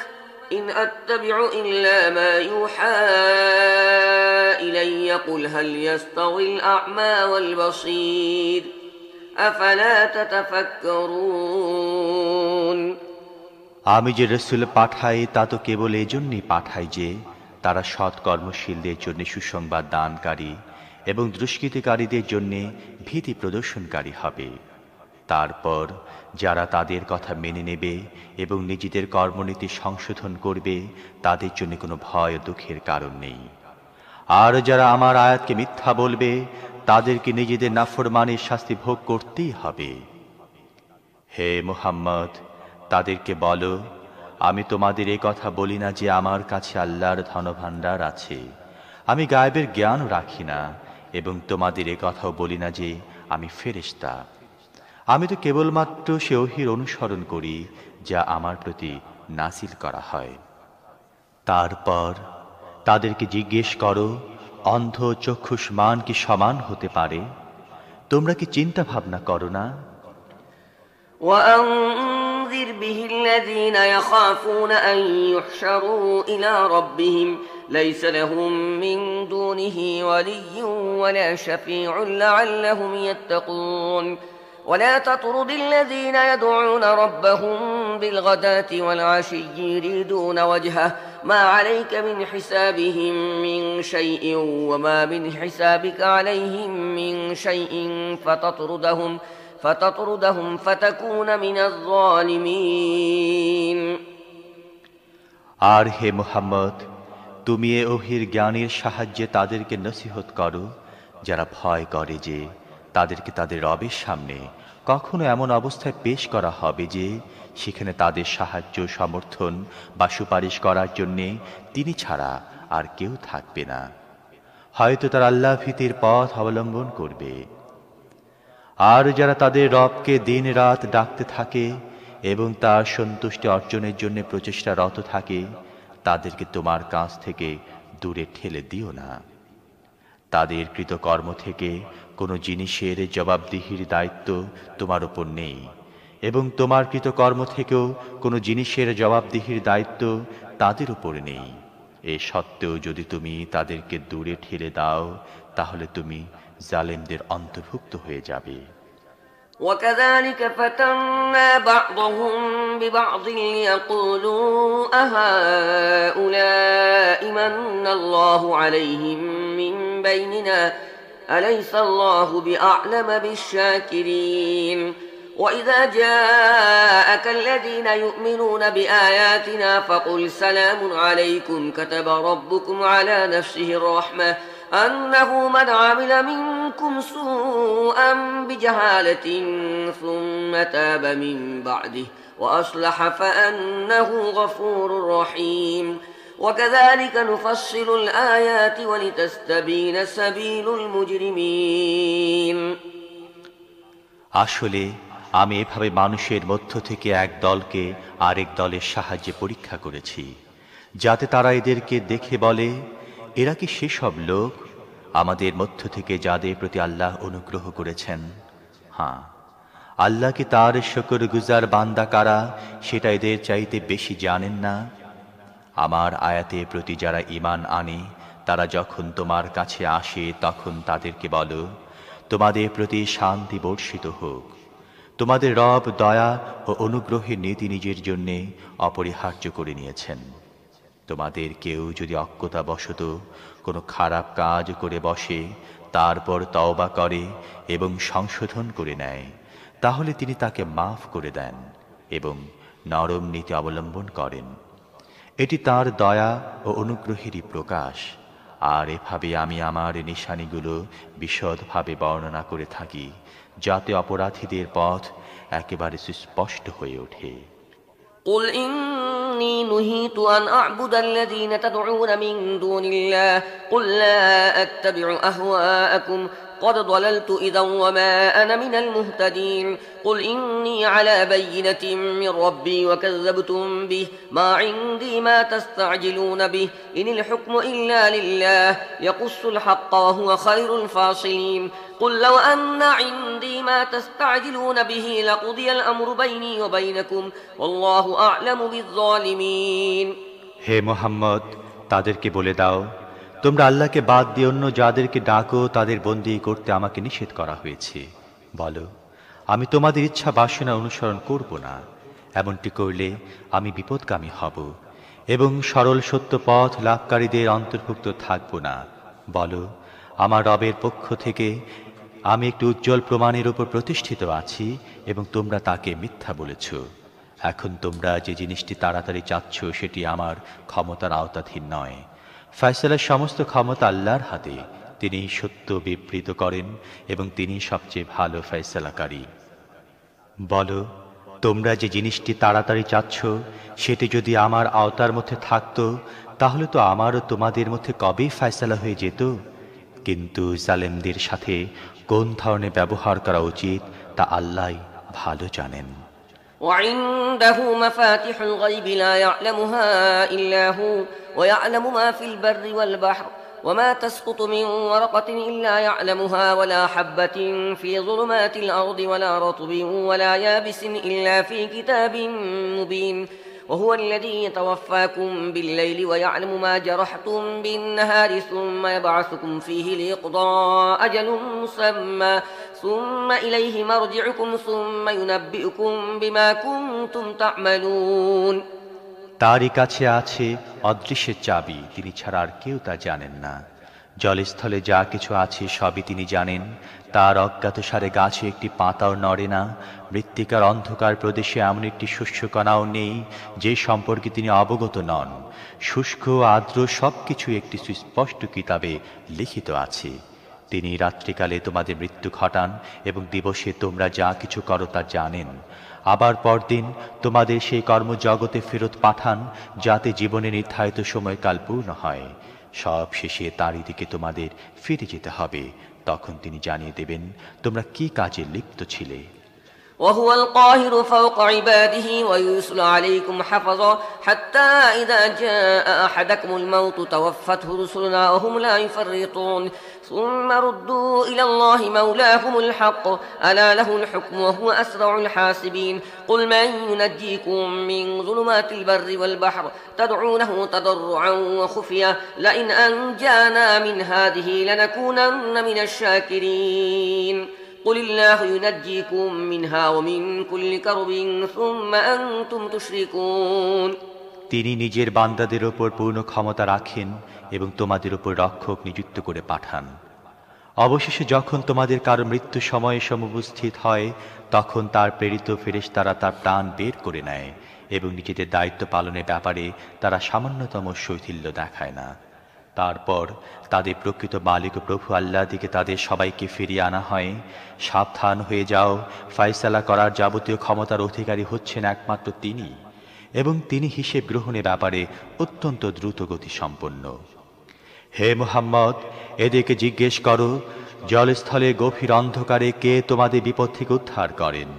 إن أتبع إلا ما يوحى إلي قل هل يستوي الأعمى والبصير أفلا تتفكرون আমি যে রাসূল পাঠাই তা তো কেবল এজন্যই পাঠাই যে তারা সৎ কর্মশীলদের জন্য সুসংবাদ দানকারী এবং দুষ্কৃতিকারীদের জন্য ভীতি প্রদর্শনকারী হবে। তারপর যারা তাদের কথা মেনে নেবে এবং নিজেদের কর্মনীতি সংশোধন করবে, তাদের জন্য কোনো ভয় ও দুঃখের কারণ নেই। আর যারা আমার আয়াতকে মিথ্যা বলবে, তাদেরকে নিজেদের নাফরমানির শাস্তি ভোগ করতেই হবে। হে মুহাম্মদ, তাদেরকে বলো, আমি তোমাদের এ কথা বলি না যে আমার কাছে আল্লাহর ধনভাণ্ডার আছে, আমি গায়েবের জ্ঞানও রাখি না, এবং তোমাদের এ কথাও বলি না যে আমি ফেরেশতা। আমি তো কেবলমাত্র সে ওহীর অনুসরণ করি যা আমার প্রতি নাযিল করা হয়। তারপর তাদেরকে জিজ্ঞেস করো, অন্ধ চক্ষুষ্মান কি সমান হতে পারে? তোমরা কি চিন্তা ভাবনা করো না? وأنذر به الذين يخافون أن يحشروا إلى ربهم ليس لهم من دونه ولي ولا شفيع لعلهم يتقون ولا تطرد الذين يدعون ربهم بالغداة والعشي يريدون وجهه ما عليك من حسابهم من شيء وما من حسابك عليهم من شيء فتطردهم فتكون من الظالمين আর হে মুহাম্মদ, তুমি এ ওহীর জ্ঞানের সাহায্যে তাদেরকে নসিহত করো যারা ভয় করে যে তাদেরকে তাদের রবের সামনে কখনো এমন অবস্থায় পেশ করা হবে যে সেখানে তাদের সাহায্য সমর্থন বা সুপারিশ করার জন্যে তিনি ছাড়া আর কেউ থাকবে না। হয়তো তারা আল্লাহ ভীতির পথ অবলম্বন করবে। আর যারা তাদের রবকে দিন রাত ডাকতে থাকে এবং তার সন্তুষ্টি অর্জনের জন্য প্রচেষ্টারত থাকে, তাদেরকে তোমার কাছ থেকে দূরে ঠেলে দিও না। তাদের কৃতকর্ম থেকে কোনো জিনিসের জবাবদিহির দায়িত্ব তোমার উপর নেই, এবং তোমার কৃতকর্ম থেকেও কোনো জিনিসের জবাবদিহির দায়িত্ব তাদের উপর নেই। এ সত্ত্বেও যদি তুমি তাদেরকে দূরে ঠেলে দাও, তাহলে তুমি জালেমদের অন্তর্ভুক্ত হয়ে যাবে। وكذلك فتنا بعضهم ببعض ليقولوا أهؤلاء من الله عليهم من بيننا أليس الله بأعلم بالشاكرين وإذا جاءك الذين يؤمنون بآياتنا فقل سلام عليكم كتب ربكم على نفسه الرحمة أنه من عمل منكم سوءا بجهالة ثم تاب من بعده وأصلح فأنه غفور رحيم وكذلك نفصل الآيات ولتستبين سبيل المجرمين আসলে আমি এভাবে মানুষের মধ্য থেকে এক দলকে আরেক দলের সাহায্যে পরীক্ষা করেছি, যাতে তারা এদেরকে দেখে বলে, এরা কি সেসব লোক আমাদের মধ্য থেকে যাদের প্রতি আল্লাহ অনুগ্রহ করেছেন? হ্যাঁ, আল্লাহ কি তার শুকরগুজার বান্দা কারা সেটা এদের চাইতে বেশি জানেন না? আমার আয়াতের প্রতি যারা ঈমান আনে তারা যখন তোমার কাছে আসে তখন তাদেরকে বলো, তোমাদের প্রতি শান্তি বর্ষিত হোক। তোমাদের রব দয়া ও অনুগ্রহের নীতি নিজের জন্য অপরিহার্য করে নিয়েছেন। তোমাদের কেউ যদি অজ্ঞতাবশত কোনো খারাপ কাজ করে বসে তারপর তওবা করে এবং সংশোধন করে নেয়, তাহলে তিনি তাকে মাফ করে দেন এবং নরম নীতি অবলম্বন করেন। এটি তার দয়া ও অনুগ্রহেরই প্রকাশ। আর এভাবে আমি আমার নিশানিগুলো বিশদভাবে বর্ণনা করে থাকি, যাতে অপরাধীদের পথ একেবারে সুস্পষ্ট হয়ে ওঠে। قل إني نهيت أن أعبد الذين تدعون من دون الله قل لا أتبع أهواءكم قد ضللت إذا وما أنا من المهتدين قل إني على بينة من ربي وكذبتم به ما عندي ما تستعجلون به إن الحكم إلا لله يقص الحق وهو خير الفاصلين قل لو أن عندي ما تستعجلون به لقضي الأمر بيني وبينكم والله أعلم بالظالمين হে মুহাম্মদ, তাদেরকে বলে দাও, তোমরা আল্লাহকে বাদ দিয়ে অন্য যাদেরকে ডাকো তাদের বন্দী করতে আমাকে নিষেধ করা হয়েছে। বলো, আমি তোমাদের ইচ্ছা বাসনা অনুসরণ করব না। এমনটি করলে আমি বিপদগামী হব এবং সরল সত্য পথ লাভকারীদের অন্তর্ভুক্ত থাকব না। বলো, আমার রবের পক্ষ থেকে আমি একটি উজ্জ্বল প্রমাণের উপর প্রতিষ্ঠিত আছি এবং তোমরা তাকে মিথ্যা বলেছ। এখন তোমরা যে জিনিসটি তাড়াতাড়ি চাচ্ছ সেটি আমার ক্ষমতার আওতাধীন নয়। ফয়সালার সমস্ত ক্ষমতা আল্লাহর হাতে। তিনি সত্য বিবৃত করেন এবং তিনি সবচেয়ে ভালো ফয়সালাকারী। বলো, তোমরা যে জিনিসটি তাড়াতাড়ি চাচ্ছ সেটি যদি আমার আওতার মধ্যে থাকতো তাহলে তো আমারও তোমাদের মধ্যে কবেই ফয়সালা হয়ে যেত। কিন্তু জালেমদের সাথে কোন ধরনের ব্যবহার করা উচিত তা আল্লাহই ভালো জানেন। وعنده مفاتح الغيب لا يعلمها إلا هو ويعلم ما في البر والبحر وما تسقط من ورقة إلا يعلمها ولا حبة في ظلمات الأرض ولا رطب ولا يابس إلا في كتاب مبين وهو الذي يتوفاكم بالليل ويعلم ما جرحتم بالنهار ثم يبعثكم فيه ليقضى أجل مسمى ثم إليه مرجعكم ثم ينبئكم بما كنتم تعملون তারই কাছে আছে অদৃশ্যের চাবি, তিনি ছাড়া আর কেউ তা জানেন না। জলস্থলে যা কিছু আছে সবই তিনি জানেন। তার অজ্ঞাতসারে গাছে একটি পাতাও নড়ে না, মৃত্তিকার অন্ধকার প্রদেশে এমন একটি শস্যকণাও নেই যে সম্পর্কে তিনি অবগত নন। শুষ্ক আর্দ্র সবকিছু একটি সুস্পষ্ট কিতাবে লিখিত আছে। তিনি রাত্রিকালে তোমাদের মৃত্যু ঘটান এবং দিবসে তোমরা যা কিছু করো তা জানেন। আবার পরদিন তোমাদের সেই কর্মজগতে ফেরত পাঠান, যাতে জীবনে নির্ধারিত সময়কাল পূর্ণ হয়। সব শেষে তারই দিকে তোমাদের ফিরে যেতে হবে। তখন তিনি জানিয়ে দেবেন তোমরা কি কাজে লিপ্ত ছিলে। وهو القاهر فوق عباده ويرسل عليكم حفظا حتى إذا جاء أحدكم الموت توفته رسلنا وهم لا يفرطون ثم ردوا إلى الله مولاهم الحق ألا له الحكم وهو أسرع الحاسبين قل من ينجيكم من ظلمات البر والبحر تدعونه تضرعا وخفيا لئن أنجانا من هذه لنكونن من الشاكرين قل الله ينجيكم منها ومن كل كرب ثم أنتم تشركون তিনি নিজের বান্দাদের উপর পূর্ণ ক্ষমতা রাখেন এবং তোমাদের উপর রক্ষক নিযুক্ত করে পাঠান। অবশেষে যখন তোমাদের কারো মৃত্যু সময়ে সমুপস্থিত হয়, তখন তার প্রেরিত ফেরেশতারা তার প্রাণ বের করে নেয় এবং নিজেদের দায়িত্ব পালনের ব্যাপারে তারা সামান্যতম শৈথিল্য দেখায় না। তারপর তাদের প্রকৃত মালিক ও প্রভু আল্লাহ দিকে তাদের সবাইকে ফিরিয়ে আনা হয়। সাবধান হয়ে যাও, ফায়সালা করার যাবতীয় ক্ষমতার অধিকারী হচ্ছেন একমাত্র তিনি, এবং তিনি হিসেব গ্রহণের ব্যাপারে অত্যন্ত দ্রুতগতি সম্পন্ন। হে মুহাম্মদ, এদেরকে জিজ্ঞেস করো, জলস্থলে গভীর অন্ধকারে কে তোমাদের বিপদ থেকে উদ্ধার করেন?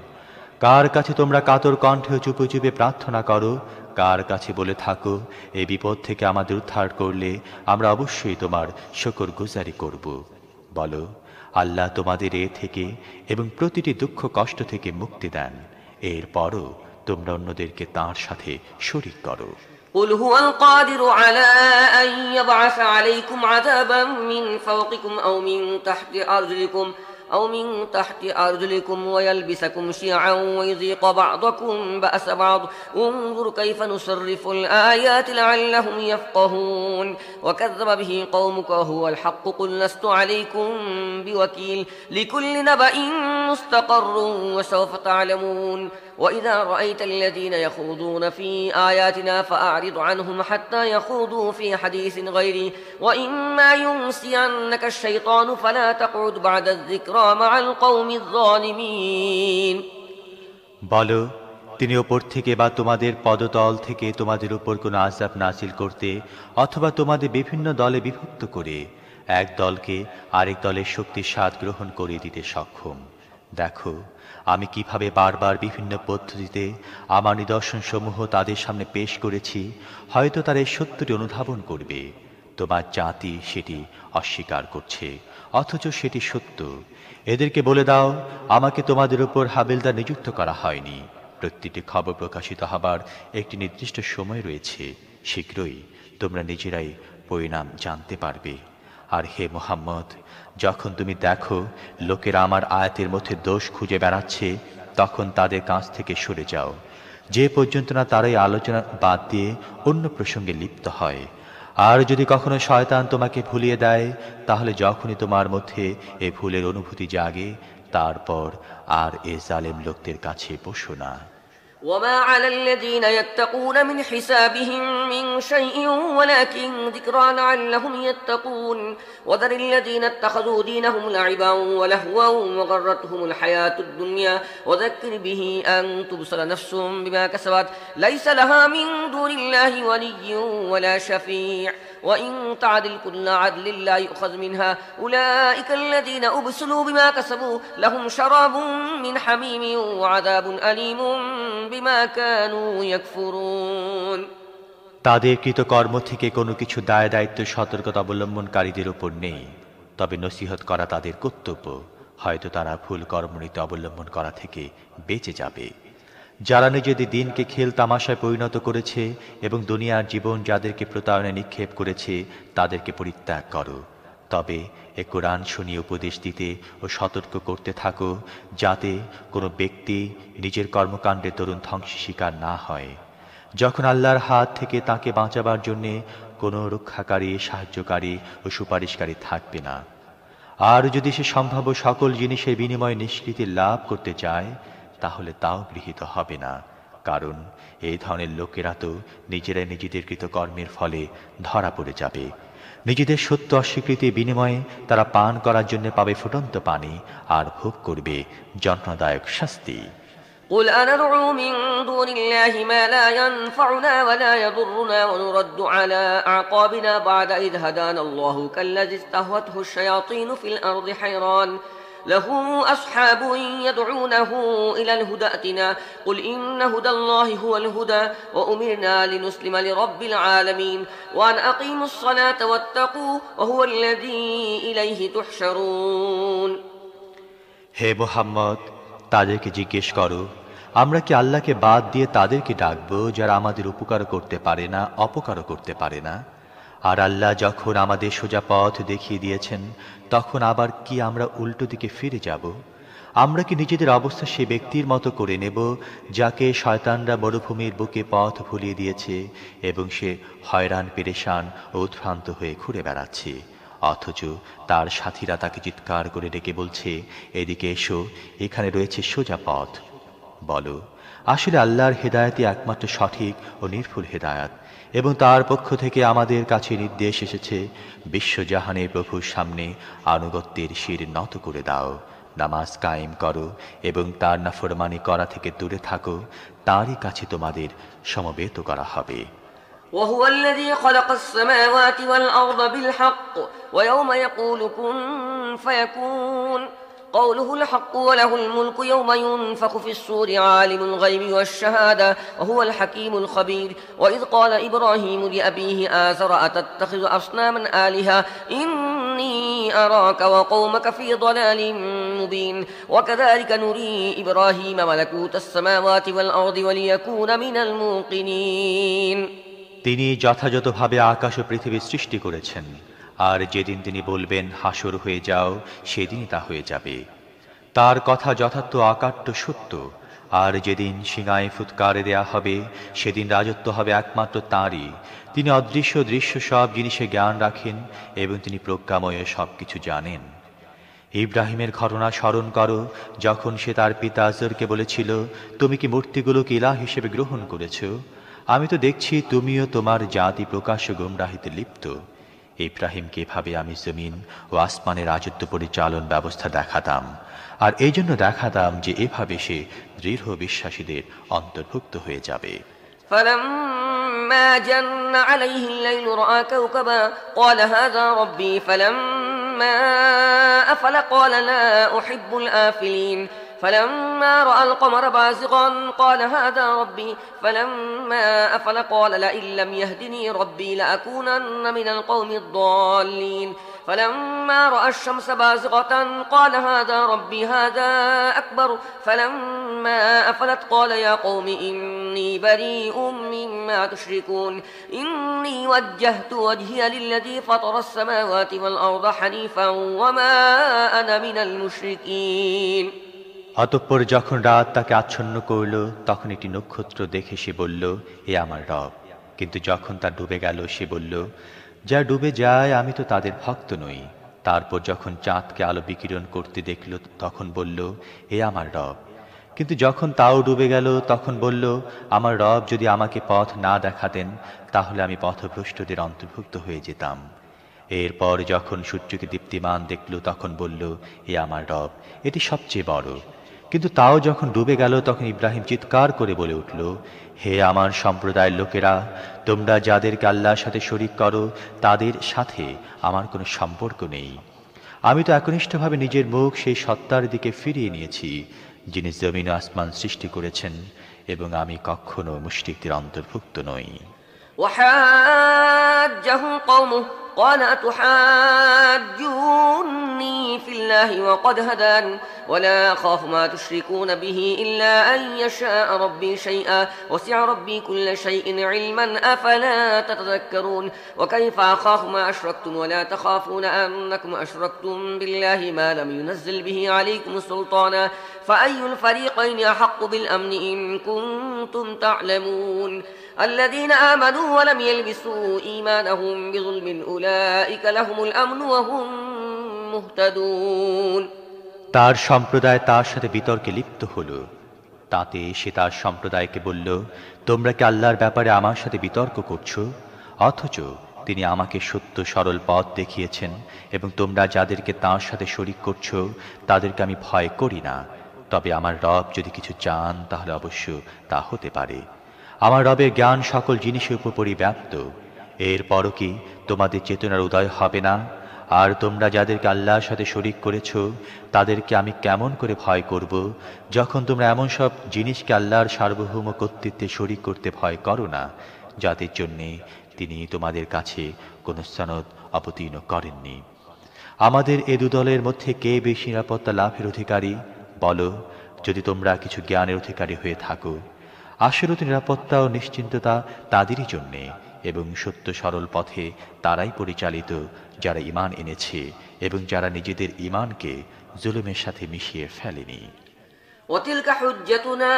কার কাছে তোমরা কাতর কণ্ঠে চুপে চুপে প্রার্থনা করো? কার কাছে বলে থাকো, এই বিপদ থেকে আমাদের উদ্ধার করলে আমরা অবশ্যই তোমার শুকরগুজারি করব? বলো, আল্লাহ তোমাদের এ থেকে এবং প্রতিটি দুঃখ কষ্ট থেকে মুক্তি দেন। এরপরও তোমরা অন্যদেরকে তাঁর সাথে শরীক করো। قل هو القادر على أن يبعث عليكم عذابا من فوقكم أو من تحت أرجلكم ويلبسكم شيعا ويذيق بعضكم بأس بعض انظر كيف نصرف الآيات لعلهم يفقهون وكذب به قومك وهو الحق قل لست عليكم بوكيل لكل نبأ مستقر وسوف تعلمون وإذا رأيت الذين يخوضون في آياتنا فأعرض عنهم حتى يخوضوا في حديث غيره وإما ينسينك الشيطان فلا تقعد بعد الذكرى مع القوم الظالمين বলো, তিনি ওপর থেকে বা তোমাদের পদতল থেকে তোমাদের উপর কোনো আযাব নাযিল করতে অথবা তোমাদের বিভিন্ন দলে বিভক্ত করে এক দলকে আরেক দলের শক্তির স্বাদ গ্রহণ করে দিতে সক্ষম। দেখো আমি কিভাবে বারবার বিভিন্ন পদ্ধতিতে আমার নিদর্শনসমূহ তাদের সামনে পেশ করেছি। হয়তো তারা এই সত্যটি অনুধাবন করবে। তোমার জাতি সেটি অস্বীকার করছে, অথচ সেটি সত্য। এদেরকে বলে দাও, আমাকে তোমাদের উপর হাবিলদার নিযুক্ত করা হয়নি। প্রতিটি খবর প্রকাশিত হবার একটি নির্দিষ্ট সময় রয়েছে। শীঘ্রই তোমরা নিজেরাই পরিণাম জানতে পারবে। আর হে মুহাম্মদ, যখন তুমি দেখো লোকেরা আমার আয়াতের মধ্যে দোষ খুঁজে বেড়াচ্ছে, তখন তাদের কাছ থেকে সরে যাও, যে পর্যন্ত না তারাই আলোচনা বাদ দিয়ে অন্য প্রসঙ্গে লিপ্ত হয়। আর যদি কখনো শয়তান তোমাকে ভুলিয়ে দেয়, তাহলে যখনই তোমার মধ্যে এ ভুলের অনুভূতি জাগে, তারপর আর এ জালেম লোকদের কাছে বসো না। وما على الذين يتقون من حسابهم من شيء ولكن ذكرى لعلهم يتقون وذر الذين اتخذوا دينهم لعبا ولهوا وغرتهم الحياة الدنيا وذكر به أن تبصر نفس بما كسبت ليس لها من دون الله ولي ولا شفيع وإن تعدل كل عدل لا يؤخذ منها أولئك الذين أبسلوا بما كسبوا لهم شراب من حميم وعذاب أليم بما كانوا يكفرون তাদের কৃতকর্ম থেকে কোনো কিছু দায় দায়িত্ব সতর্কতা অবলম্বনকারীদের উপর নেই, তবে নসিহত করা তাদের কর্তব্য। হয়তো তারা ভুল কর্মনীতি অবলম্বন করা থেকে বেঁচে যাবে। যারা নিজেদের দিনকে খেল তামাশায় পরিণত করেছে এবং দুনিয়ার জীবন যাদেরকে প্রতারণে নিক্ষেপ করেছে, তাদেরকে পরিত্যাগ করো। তবে এ কোরআন শুনিয়ে উপদেশ দিতে ও সতর্ক করতে থাকো, যাতে কোনো ব্যক্তি নিজের কর্মকাণ্ডে তরুণ ধ্বংসের শিকার না হয়। যখন আল্লাহর হাত থেকে তাকে বাঁচাবার জন্যে কোনো রক্ষাকারী, সাহায্যকারী ও সুপারিশকারী থাকবে না। আর যদি সে সম্ভাব্য সকল জিনিসের বিনিময়ে নিষ্কৃতি লাভ করতে চায়, তাহলে তাও গৃহীত হবে না, কারণ এই ধরনের লোকেরা তো নিজেরাই নিজেদের কৃতকর্মের ফলে ধরা পড়ে যাবে। নিজেদের সত্য অস্বীকৃতির বিনিময়ে তারা পান করার জন্য পাবে ফুটন্ত পানি আর ভোগ করবে যন্ত্রণাদায়ক শাস্তি। قل أندعو من دون الله ما لا ينفعنا ولا يضرنا ونرد على أعقابنا بعد إذ هدانا الله كالذي استهوته الشياطين في الأرض حيران له أصحاب يدعونه إلى الهدى ائتنا قل إن هدى الله هو الهدى وأمرنا لنسلم لرب العالمين وأن أقيموا الصلاة واتقوه وهو الذي إليه تحشرون হে মুহাম্মদ, তাদেরকে জিজ্ঞেস করো, আমরা কি আল্লাহকে বাদ দিয়ে তাদেরকে ডাকবো যারা আমাদের উপকার করতে পারে না, অপকারও করতে পারে না? আর আল্লাহ যখন আমাদের সোজা পথ দেখিয়ে দিয়েছেন, তখন আবার কি আমরা উল্টো দিকে ফিরে যাব? আমরা কি নিজেদের অবস্থা সে ব্যক্তির মতো করে নেব যাকে শয়তানরা মরুভূমির বুকে পথ ভুলিয়ে দিয়েছে এবং সে হয়রান পেরেশান ও উদ্ভ্রান্ত হয়ে ঘুরে বেড়াচ্ছে? অথচ তার সাথীরা তাকে চিৎকার করে ডেকে বলছে, এদিকে এসো, এখানে রয়েছে সোজা পথ। বলো, আসলে আল্লাহর হেদায়েতই একমাত্র সঠিক ও নির্ভুল হেদায়েত, এবং তার পক্ষ থেকে আমাদের কাছে নির্দেশ এসেছে, বিশ্বজাহানের প্রভুর সামনে আনুগত্যের শির নত করে দাও, নামাজ কায়েম করো এবং তার নাফরমানি করা থেকে দূরে থাকো, তারই কাছে তোমাদের সমবেত করা হবে। وهو الذي خلق السماوات والأرض بالحق ويوم يقول كن فيكون قوله الحق وله الملك يوم ينفخ في الصور عالم الغيب والشهادة وهو الحكيم الخبير وإذ قال إبراهيم لأبيه آزر أتتخذ أصناما آلهة إني أراك وقومك في ضلال مبين وكذلك نري إبراهيم ملكوت السماوات والأرض وليكون من الموقنين। তিনি যথাযথভাবে আকাশ ও পৃথিবী সৃষ্টি করেছেন, আর যেদিন তিনি বলবেন হাসর হয়ে যাও, সেদিনই তা হয়ে যাবে। তার কথা যথার্থ অকাট্য সত্য, আর যেদিন সিংহায় ফুৎকার দেয়া হবে, সেদিন রাজত্ব হবে একমাত্র তাঁরই। তিনি অদৃশ্য দৃশ্য সব জিনিসে জ্ঞান রাখেন এবং তিনি প্রজ্ঞাময় সব কিছু জানেন। ইব্রাহিমের ঘটনা স্মরণ করো, যখন সে তার পিতা আজরকে বলেছিল, তুমি কি মূর্তিগুলোকে ইলাহ হিসেবে গ্রহণ করেছ? আমি তো দেখছি তুমিও তোমার জাতি প্রকাশ্য গুমরাহিতে লিপ্ত। ইব্রাহিমকে এভাবে আমি জমিন ও আসমানের রাজত্ব পরিচালন ব্যবস্থা দেখাতাম, আর এই জন্য দেখাতাম যে এভাবে সে দৃঢ় বিশ্বাসীদের অন্তর্ভুক্ত হয়ে যাবে। فلما جن عليه الليل رأى كوكبا قال هذا ربي فلما أفل قال لا أحب الآفلين فلما رأى القمر بازغا قال هذا ربي فلما أفل قال لئن لم يهدني ربي لأكونن من القوم الضالين فلما رأى الشمس بازغة قال هذا ربي هذا أكبر فلما أفلت قال يا قوم إني بريء مما تشركون إني وجهت وجهي للذي فطر السماوات والأرض حنيفا وما أنا من المشركين। অতঃপর যখন রাত তাকে আচ্ছন্ন করল, তখন একটি নক্ষত্র দেখে সে বলল, এ আমার রব। কিন্তু যখন তা ডুবে গেল, সে বলল, যা ডুবে যায় আমি তো তাদের ভক্ত নই। তারপর যখন চাঁদকে আলো বিকিরণ করতে দেখল, তখন বলল, এ আমার রব। কিন্তু যখন তাও ডুবে গেল, তখন বলল, আমার রব যদি আমাকে পথ না দেখাতেন, তাহলে আমি পথভ্রষ্টদের অন্তর্ভুক্ত হয়ে যেতাম। এরপর যখন সূর্যকে দীপ্তিমান দেখল, তখন বলল, এ আমার রব, এটি সবচেয়ে বড়। কিন্তু তাও যখন ডুবে গেল, তখন ইব্রাহিম চিৎকার করে বলে উঠল, হে আমার সম্প্রদায়ের লোকেরা, তোমরা যাদেরকে আল্লাহর সাথে শরীক করো, তাদের সাথে আমার কোনো সম্পর্ক নেই। আমি তো একনিষ্ঠভাবে নিজের মুখ সেই সত্তার দিকে ফিরিয়ে নিয়েছি, যিনি জমিন ও আসমান সৃষ্টি করেছেন, এবং আমি কখনো মুশরিকদের অন্তর্ভুক্ত নই। وحاجه قومه قال أتحاجوني في الله وقد هدان ولا أخاف ما تشركون به إلا أن يشاء ربي شيئا وسع ربي كل شيء علما أفلا تتذكرون وكيف أخاف ما أشركتم ولا تخافون أنكم أشركتم بالله ما لم ينزل به عليكم سلطانا فأي الفريقين أحق بالأمن إن كنتم تعلمون الذين آمنوا ولم يلبسوا إيمانهم بظلم أولئك لهم الأمن وهم مهتدون। তার সম্প্রদায় তার সাথে বিতর্কে লিপ্ত হলো। তাতে সে তার সম্প্রদায়কে বলল, তোমরা কি আল্লাহর ব্যাপারে আমার সাথে বিতর্ক করছো, অথচ তিনি আমাকে সত্য সরল পথ দেখিয়েছেন, এবং তোমরা যাদেরকে তাঁর সাথে শরীক করছো তাদেরকে আমি ভয় করি না। তবে আমার রব যদি কিছু চান, তাহলে অবশ্য তা হতে পারে। আমার রবের জ্ঞান সকল জিনিসের উপর পরিব্যাপ্ত। এরপরও কি তোমাদের চেতনার উদয় হবে না? আর তোমরা যাদেরকে আল্লাহর সাথে শরীক করেছ, তাদেরকে আমি কেমন করে ভয় করব, যখন তোমরা এমন সব জিনিসকে আল্লাহর সার্বভৌম কর্তৃত্বে শরীক করতে ভয় করো না, যাদের জন্যে তিনি তোমাদের কাছে কোনো সনদ অবতীর্ণ করেননি। আমাদের এ দুদলের মধ্যে কে বেশি নিরাপত্তা লাভের অধিকারী? বলো, যদি তোমরা কিছু জ্ঞানের অধিকারী হয়ে থাকো। আসলত নিরাপত্তা ও নিশ্চিন্ততা তাদেরই জন্যে, এবং সত্য সরল পথে তারাই পরিচালিত যারা ঈমান এনেছে এবং যারা নিজেদের ঈমানকে জুলুমের সাথে মিশিয়ে ফেলেনি। وتلك حجتنا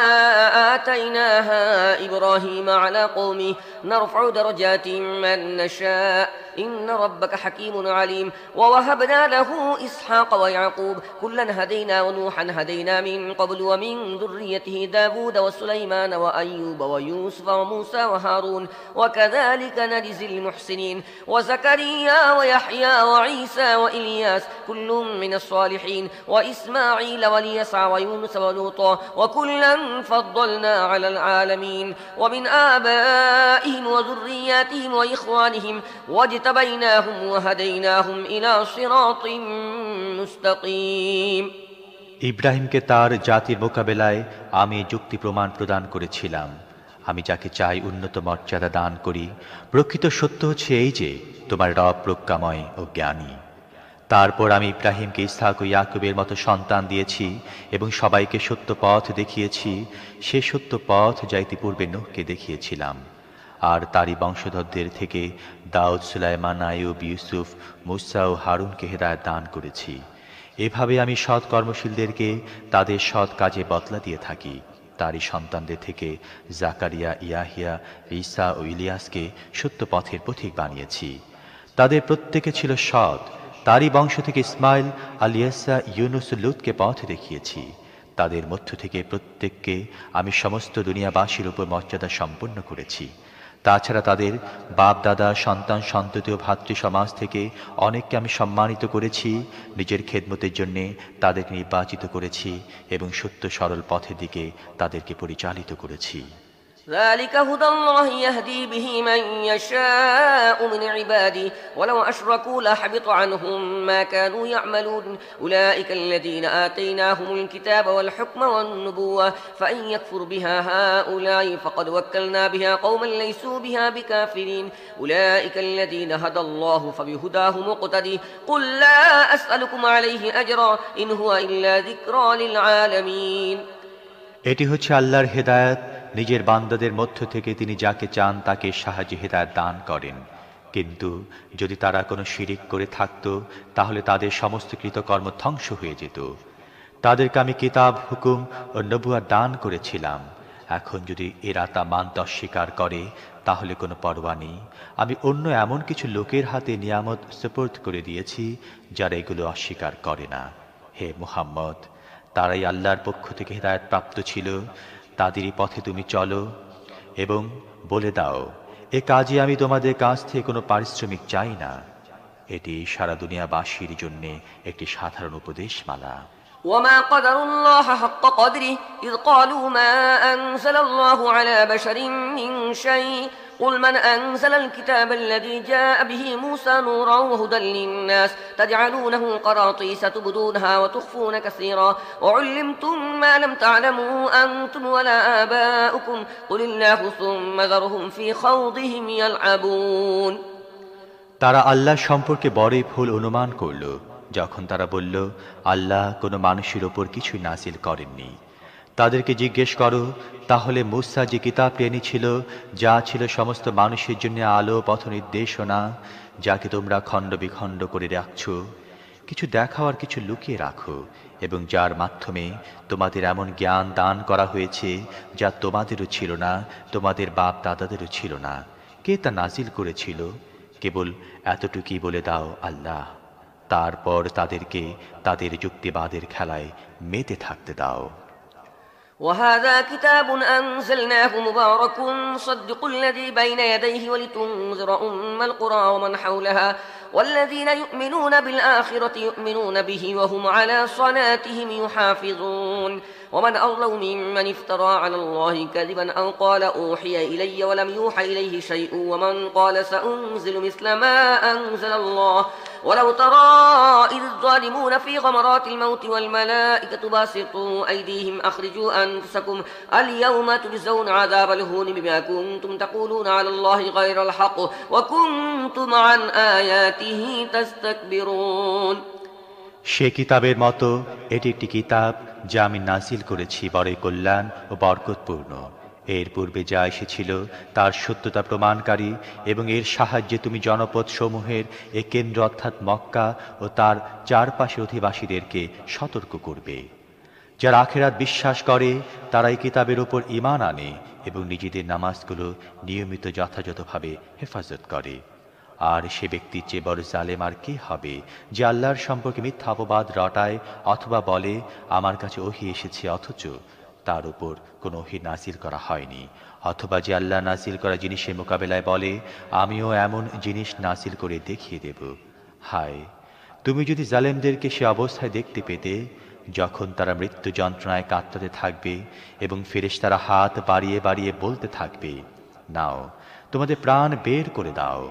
آتيناها إبراهيم على قومه نرفع درجات من نشاء إن ربك حكيم عليم ووهبنا له إسحاق ويعقوب كلا هدينا ونوحا هدينا من قبل ومن ذريته داود وسليمان وأيوب ويوسف وموسى وهارون وكذلك نجزي المحسنين وزكريا ويحيى وعيسى وإلياس كل من الصالحين وإسماعيل واليسع ويونس ولوطا وكلا فضلنا على العالمين ومن آبائهم وذرياتهم وإخوانهم واجتبيناهم وهديناهم إلى صراط مستقيم ইব্রাহিমকে তার জাতির মোকাবেলায় আমি যুক্তি প্রমাণ প্রদান করেছিলাম। আমি যাকে চাই উন্নত মর্যাদা দান করি। প্রকৃত সত্য হচ্ছে এই যে তোমার রব প্রজ্ঞাময় ও জ্ঞানী। তারপর আমি ইব্রাহিমকে ইসহাক ও ইয়াকুবের মতো সন্তান দিয়েছি এবং সবাইকে সত্য পথ দেখিয়েছি, সে সত্য পথ যা ইতিপূর্বে নূহকে দেখিয়েছিলাম। আর তারই বংশধরদের থেকে দাউদ, সুলাইমান, আইয়ুব, ইউসুফ, মুসা ও হারুনকে হেদায়েত দান করেছি। এভাবে আমি সৎ কর্মশীলদেরকে তাদের সৎ কাজে বদলা দিয়ে থাকি। তারই সন্তানদের থেকে জাকারিয়া, ইয়াহিয়া, ঈসা ও ইলিয়াসকে সত্য পথের পথিক বানিয়েছি। তাদের প্রত্যেকে ছিল সৎ। তারই বংশ থেকে ইসমাইল, আলিয়াসা, ইউনুস ও লূতকে পথ দেখিয়েছি। তাদের মধ্য থেকে প্রত্যেককে আমি সমস্ত দুনিয়াবাসীর উপর মর্যাদা সম্পন্ন করেছি। তাছাড়া তাদের বাপ দাদা, সন্তান, সন্ততি ও ভাতৃ সমাজ থেকে অনেককে আমি সম্মানিত করেছি, নিজের খেদমতের জন্যে তাদেরকে নির্বাচিত করেছি এবং সত্য সরল পথের দিকে তাদেরকে পরিচালিত করেছি। ذلك هدى الله يهدي به من يشاء من عباده ولو أشركوا لحبط عنهم ما كانوا يعملون أولئك الذين آتيناهم الكتاب والحكم والنبوة فإن يكفر بها هؤلاء فقد وكلنا بها قوما ليسوا بها بكافرين أولئك الذين هدى الله فبهداه مقتدي قل لا أسألكم عليه أجرا إن هو إلا ذكرى للعالمين এটি হচ্ছে আল্লাহর হেদায়েত। নিজের বান্দাদের মধ্য থেকে তিনি যাকে চান তাকে সাহায্য হেদায়েত দান করেন। কিন্তু যদি তারা কোনো শিরিক করে থাকত তাহলে তাদের সমস্ত কৃতকর্ম ধ্বংস হয়ে যেত। তাদেরকে আমি কিতাব, হুকুম ও নবুয়ত দান করেছিলাম। এখন যদি এরা তা মানতে অস্বীকার করে তাহলে কোনো পরোয়া নেই। আমি অন্য এমন কিছু লোকের হাতে নিয়ামত সুপর্দ করে দিয়েছি যারা এগুলো অস্বীকার করে না। হে মুহাম্মদ, তারাই আল্লাহর পক্ষ থেকে হেদায়েত প্রাপ্ত ছিল, তাদেরই পথে তুমি চলো এবং বলে দাও, এ কাজে আমি তোমাদের কাছ থেকে কোনো পারিশ্রমিক চাই না। এটি সারা দুনিয়াবাসীর জন্য একটি সাধারণ উপদেশমালা। وما قدر الله حق قدره إذ قالوا ما أنزل الله على بشر من شيء قل من أنزل الكتاب الذي جاء به موسى نورا وهدى للناس تجعلونه قراطيس تبدونها وتخفون كثيرا وعلمتم ما لم تعلموا أنتم ولا آباؤكم قل الله ثم ذرهم في خوضهم يلعبون তারা আল্লাহ সম্পর্কে বড়ই ভুল অনুমান করল যখন তারা বলল, আল্লাহ কোনো মানুষের ওপর কিছুই নাজিল করেননি। তাদেরকে জিজ্ঞেস করো, তাহলে মূসা যে কিতাবটি এনেছিল, যা ছিল সমস্ত মানুষের জন্য আলো, পথ নির্দেশনা, যাকে তোমরা খণ্ড বিখণ্ড করে রাখছ, কিছু দেখাও আর কিছু লুকিয়ে রাখো, এবং যার মাধ্যমে তোমাদের এমন জ্ঞান দান করা হয়েছে যা তোমাদেরও ছিল না, তোমাদের বাপ দাদাদেরও ছিল না। কে তা নাজিল করেছিল? কেবল এতটুকুই বলে দাও, আল্লাহ। তারপর তাদেরকে তাদের যুক্তিবাদের খেলায় মেতে থাকতে দাও। وهذا كتاب أنزلناه مبارك مصدق الذي بين يديه ولتنذر أم القرى ومن حولها والذين يؤمنون بالآخرة يؤمنون به وهم على صلاتهم يحافظون ومن أظلم ممن افترى على الله كذبا أو قال أوحي إلي ولم يوحى إليه شيء ومن قال سأنزل مثل ما أنزل الله ولو ترى إذ الظالمون في غمرات الموت والملائكة باسطوا أيديهم أخرجوا أنفسكم اليوم تجزون عذاب الهون بما كنتم تقولون على الله غير الحق وكنتم عن آياته تستكبرون সে কিতাবের মতো এটি একটি কিতাব যা আমি নাজিল করেছি বড়ই কল্যাণ ও বরকতপূর্ণ। এর পূর্বে যা এসেছিল তার সত্যতা প্রমাণকারী, এবং এর সাহায্যে তুমি জনপদ সমূহের এ কেন্দ্র অর্থাৎ মক্কা ও তার চারপাশের অধিবাসীদেরকে সতর্ক করবে। যারা আখিরাত বিশ্বাস করে তারা এই কিতাবের উপর ঈমান আনে এবং নিজেদের নামাজগুলো নিয়মিত যথাযথভাবে হেফাজত করে। আর সে ব্যক্তির চেয়ে বড় জালেম আর কে হবে, যে আল্লাহর সম্পর্কে মিথ্যা অপবাদ রটায় অথবা বলে আমার কাছে ওহী এসেছে অথচ তার উপর কোনো ওহী নাজিল করা হয়নি, অথবা যে আল্লাহ নাজিল করা জিনিসের মোকাবেলায় বলে আমিও এমন জিনিস নাজিল করে দেখিয়ে দেব। হায়, তুমি যদি জালেমদেরকে সে অবস্থায় দেখতে পেতে যখন তারা মৃত্যু যন্ত্রণায় কাতরাতে থাকবে এবং ফেরেশতারা হাত বাড়িয়ে বাড়িয়ে বলতে থাকবে, নাও তোমাদের প্রাণ বের করে দাও।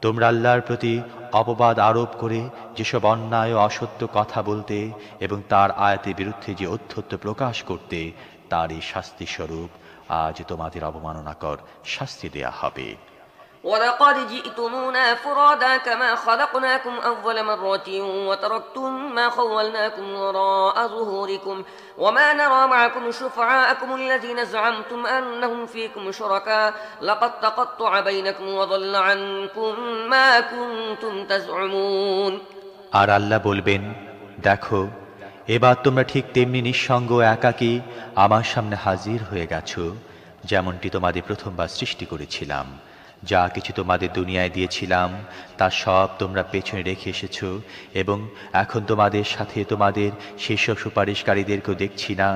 তোমরা আল্লাহর প্রতি অপবাদ আরোপ করে যেসব অন্যায় ও অসত্য কথা বলতে এবং তার আয়াতের বিরুদ্ধে যে অধ্যত্ব প্রকাশ করতে, তারই শাস্তি স্বরূপ আজ তোমাদের অবমাননাকর শাস্তি দেয়া হবে। ولقد جئتمونا فرادا كما خلقناكم أول مرة وتركتم ما خولناكم وراء ظهوركم وما نرى معكم شفعاءكم الذين زعمتم أنهم فيكم شركاء لقد تقطع بينكم وضل عنكم ما كنتم تزعمون। আর আল্লাহ বলবেন, দেখো এবার তোমরা ঠিক তেমনি নিঃসঙ্গ একাকী আমার সামনে হাজির হয়ে গেছো, যেমনটি তোমাদের প্রথমবার সৃষ্টি করেছিলাম। যা কিছু তোমাদের দুনিয়ায় দিয়েছিলাম তা সব তোমরা পেছনে রেখে এসেছো এবং এখন তোমাদের সাথে তোমাদের সেসব সুপারিশকারীদেরকেও দেখছি না,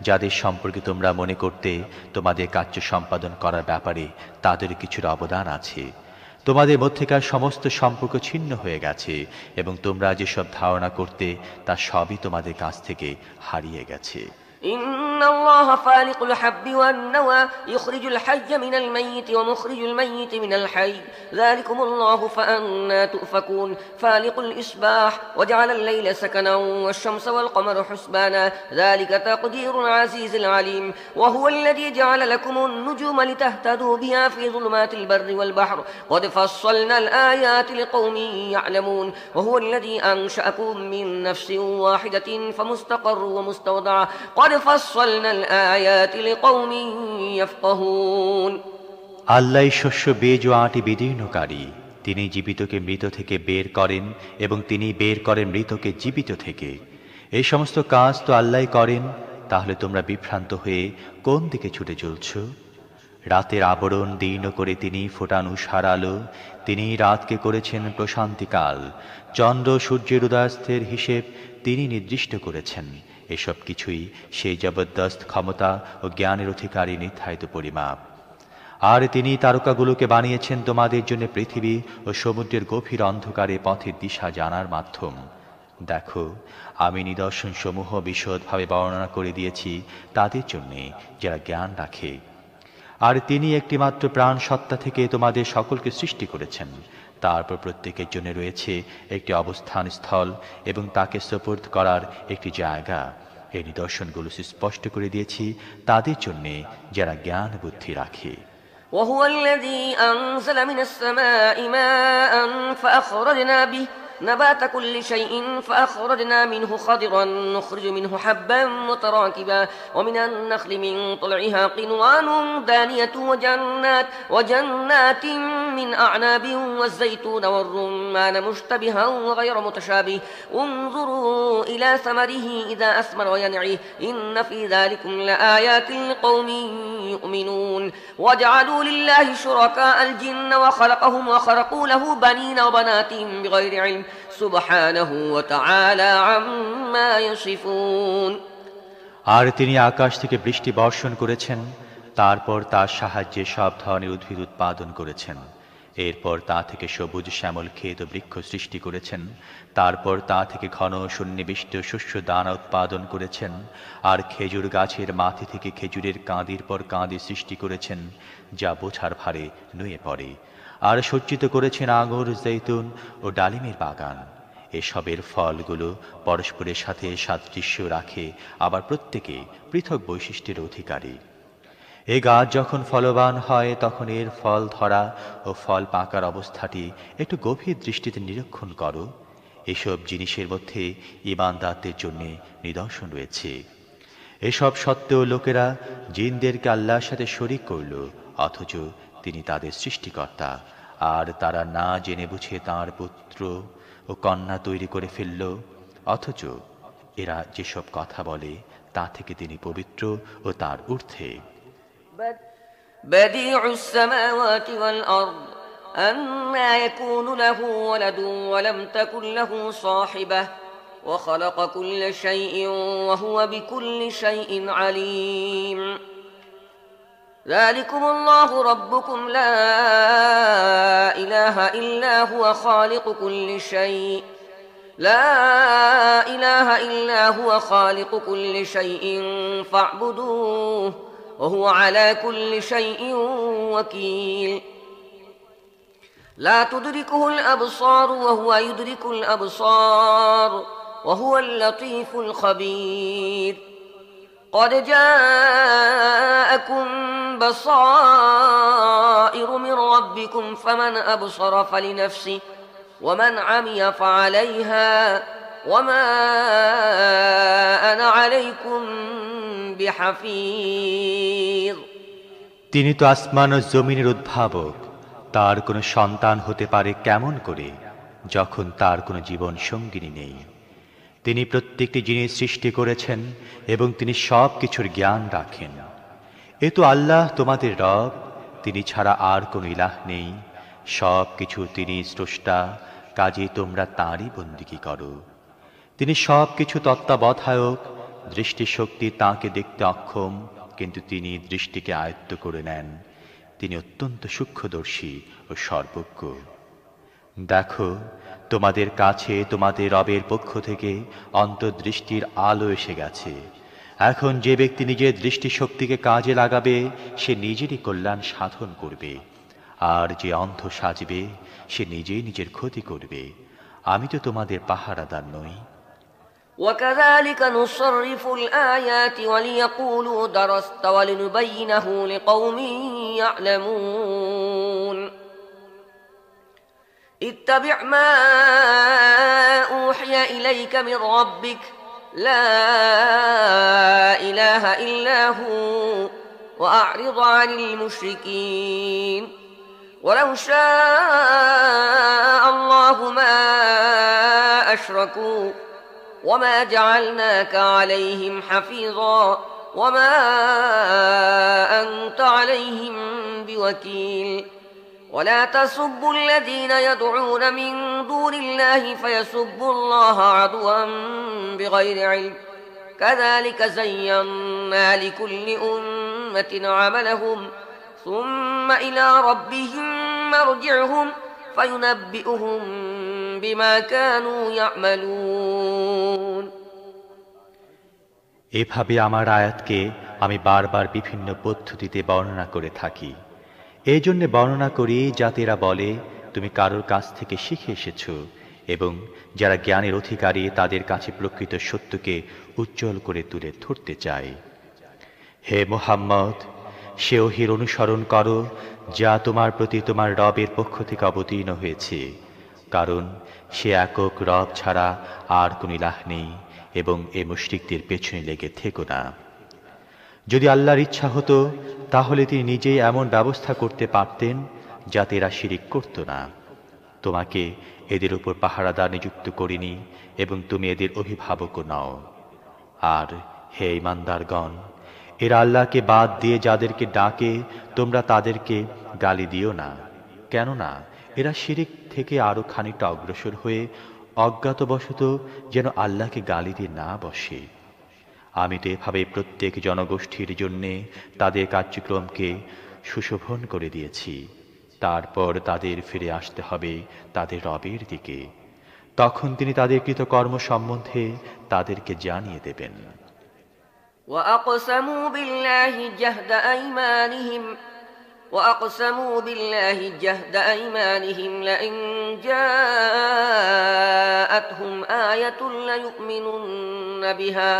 যাদের সম্পর্কে তোমরা মনে করতে তোমাদের কার্য সম্পাদন করার ব্যাপারে তাদের কিছুর অবদান আছে। তোমাদের মধ্যেকার সমস্ত সম্পর্ক ছিন্ন হয়ে গেছে এবং তোমরা যেসব ধারণা করতে তা সবই তোমাদের কাছ থেকে হারিয়ে গেছে। إن الله فالق الحب والنوى يخرج الحي من الميت ومخرج الميت من الحي ذلكم الله فأنا تؤفكون فالق الإصباح وجعل الليل سكنا والشمس والقمر حسبانا ذلك تقدير العزيز العليم وهو الذي جعل لكم النجوم لتهتدوا بها في ظلمات البر والبحر قد فصلنا الآيات لقوم يعلمون وهو الذي أنشأكم من نفس واحدة فمستقر ومستودع قد فصلنا الآيات لقوم يفقهون। আল্লাহ শস্য বীজ ও আটি বিদীর্ণকারী, তিনি জীবিতকে মৃত থেকে বের করেন এবং তিনি বের করেন মৃতকে জীবিত থেকে। এই সমস্ত কাজ তো আল্লাহ করেন, তাহলে তোমরা বিভ্রান্ত হয়ে কোন দিকে ছুটে চলছ? রাতের আবরণ দীর্ণ করে তিনি ফোটান উষার আলো, তিনি রাতকে করেছেন প্রশান্তিকাল, চন্দ্র সূর্যের উদয়াস্তের হিসেব তিনি নির্দিষ্ট করেছেন। এসব কিছুই সেই জবরদস্ত ক্ষমতা ও জ্ঞানের অধিকারী নির্ধারিত পরিমাপ। আর তিনি তারকাগুলোকে বানিয়েছেন তোমাদের জন্য পৃথিবী ও সমুদ্রের গভীর অন্ধকারে পথের দিশা জানার মাধ্যম। দেখো, আমি নিদর্শন সমূহ বিশদভাবে বর্ণনা করে দিয়েছি তাদের জন্য যারা জ্ঞান রাখে। আর তিনি একটিমাত্র প্রাণ সত্তা থেকে তোমাদের সকলকে সৃষ্টি করেছেন, তারপর প্রত্যেকের জন্য রয়েছে একটি অবস্থান স্থল এবং তাকে সুপুর্দ করার একটি জায়গা। এই নিদর্শনগুলো স্পষ্ট করে দিয়েছি তাদের জন্য যারা জ্ঞান বুদ্ধি রাখে। وهو الذي أنزل من السماء ماء فأخرجنا به نبات كل شيء فأخرجنا منه خضرا نخرج منه حبا متراكبا ومن النخل من طلعها قنوان دانية وجنات من أعناب والزيتون والرمان مشتبها وغير متشابه انظروا إلى ثمره إذا أثمر وينعي إن في ذلكم لآيات لقوم يؤمنون وجعلوا لله شركاء الجن وخلقهم وخرقوا له بنين وبنات بغير علم سبحانه وتعالى عما يصفون। আর তিনি আকাশ থেকে বৃষ্টি বর্ষণ করেছেন, তারপর তার সাহায্যে সব ধরনের উদ্ভিদ উৎপাদন করেছেন। এরপর তা থেকে সবুজ শ্যামল ক্ষেত বৃক্ষ সৃষ্টি করেছেন। তারপর তা থেকে ঘন সন্নিবিষ্ট শস্য দানা উৎপাদন করেছেন। আর খেজুর গাছের মাথি থেকে খেজুরের কাঁদির পর কাঁদি সৃষ্টি করেছেন, যা বোঝার ভারে নুয়ে পড়ে। আর সজ্জিত করেছেন আঙুর, জৈতুন ও ডালিমের বাগান। এসবের ফলগুলো পরস্পরের সাথে সাদৃশ্য রাখে, আবার প্রত্যেকে পৃথক বৈশিষ্ট্যের অধিকারী। এ গাছ যখন ফলবান হয় তখন এর ফল ধরা ও ফল পাকার অবস্থাটি একটু গভীর দৃষ্টিতে নিরীক্ষণ করো। এসব জিনিসের মধ্যে ঈমানদারদের জন্য নিদর্শন রয়েছে। এসব সত্ত্বেও লোকেরা জিনদেরকে আল্লাহর সাথে শরীক করল, অথচ তিনি তাদের সৃষ্টিকর্তা। আর তারা না জেনে বুঝে তাঁর পুত্র ও কন্যা তৈরি করে ফেলল, অথচ এরা যেসব কথা বলে তা থেকে তিনি পবিত্র ও তার ঊর্ধ্বে। بديع السماوات والأرض أنى يكون له ولد ولم تكن له صاحبة وخلق كل شيء وهو بكل شيء عليم ذلكم الله ربكم لا إله إلا هو خالق كل شيء لا إله إلا هو خالق كل شيء فاعبدوه وهو على كل شيء وكيل لا تدركه الأبصار وهو يدرك الأبصار وهو اللطيف الخبير قد جاءكم بصائر من ربكم فمن أبصر فلنفسه ومن عمي فعليها وما أنا عليكم بحفيظ তিনি তো আসমান ও জমিনের উদ্ভাবক। তার কোনো সন্তান হতে পারে কেমন করে যখন তার কোনো জীবন সঙ্গিনী নেই? তিনি প্রত্যেকটি জিনিস সৃষ্টি করেছেন এবং তিনি সব কিছুর জ্ঞান রাখেন। এ তো আল্লাহ তোমাদের রব, তিনি ছাড়া আর কোনো ইলাহ নেই। সব কিছু তিনি স্রষ্টা, কাজে তোমরা তাঁরই বন্দিগি করো। তিনি সব কিছু তত্ত্বাবধায়ক। দৃষ্টিশক্তি তাঁকে দেখতে অক্ষম, কিন্তু তিনি দৃষ্টিকে আয়ত্ত করে নেন। তিনি অত্যন্ত সূক্ষ্মদর্শী ও সর্বজ্ঞ। দেখো, তোমাদের কাছে তোমাদের রবের পক্ষ থেকে অন্তর্দৃষ্টির আলো এসে গেছে। এখন যে ব্যক্তি নিজের দৃষ্টিশক্তিকে কাজে লাগাবে সে নিজেরই কল্যাণ সাধন করবে, আর যে অন্ধ সাজবে সে নিজেই নিজের ক্ষতি করবে। আমি তো তোমাদের পাহারাদার নই। وكذلك نصرف الآيات وليقولوا درست ولنبينه لقوم يعلمون اتبع ما أوحي إليك من ربك لا إله إلا هو وأعرض عن المشركين ولو شاء الله ما أشركوا وما جعلناك عليهم حفيظا وما أنت عليهم بوكيل ولا تسبوا الذين يدعون من دون الله فيسبوا الله عدوا بغير علم كذلك زينا لكل أمة عملهم ثم إلى ربهم مرجعهم فينبئهم بما كانوا يعملون এভাবে আমার আয়াতকে আমি বারবার বিভিন্ন পদ্ধতিতে বর্ণনা করে থাকি। এই জন্য বর্ণনা করি যাতে এরা বলে তুমি কারোর কাছ থেকে শিখে এসেছ, এবং যারা জ্ঞানের অধিকারী তাদের কাছে প্রকৃত সত্যকে উজ্জ্বল করে তুলে ধরতে চায়। হে মুহাম্মদ, সে ওহীর অনুসরণ করো যা তোমার প্রতি তোমার রবের পক্ষ থেকে অবতীর্ণ হয়েছে, কারণ সে একক রব ছাড়া আর কোন ইলাহ নেই, এবং এ মুশরিকদের পেছনে লেগে থেকো না। যদি আল্লাহর ইচ্ছা হতো তাহলে তিনি নিজেই এমন ব্যবস্থা করতে পারতেন যাতে এরা শিরিক করত না। তোমাকে এদের উপর পাহারাদার নিযুক্ত করিনি, এবং তুমি এদের অভিভাবকও নও। আর হে ঈমানদারগণ, এরা আল্লাহকে বাদ দিয়ে যাদেরকে ডাকে তোমরা তাদেরকে গালি দিও না, কেননা এরা শিরিক থেকে আরো খানিকটা অগ্রসর হয়ে অজ্ঞাতবশত যেন আল্লাহকে গালি দিয়ে না বসে। আমি তো এভাবে প্রত্যেক জনগোষ্ঠীর জন্যে তাদের কার্যক্রমকে সুশোভন করে দিয়েছি। তারপর তাদের ফিরে আসতে হবে তাদের রবের দিকে, তখন তিনি তাদের কৃতকর্ম সম্বন্ধে তাদেরকে জানিয়ে দেবেন। وأقسموا بالله جهد أيمانهم لئن جاءتهم آية ليؤمنن بها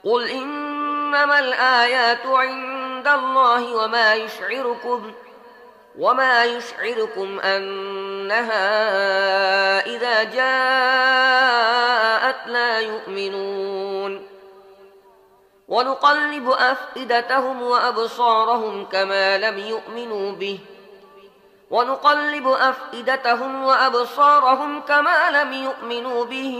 قل إنما الآيات عند الله وما يشعركم أنها إذا جاءت لا يؤمنون ونقلب أفئدتهم وأبصارهم كما لم يؤمنوا به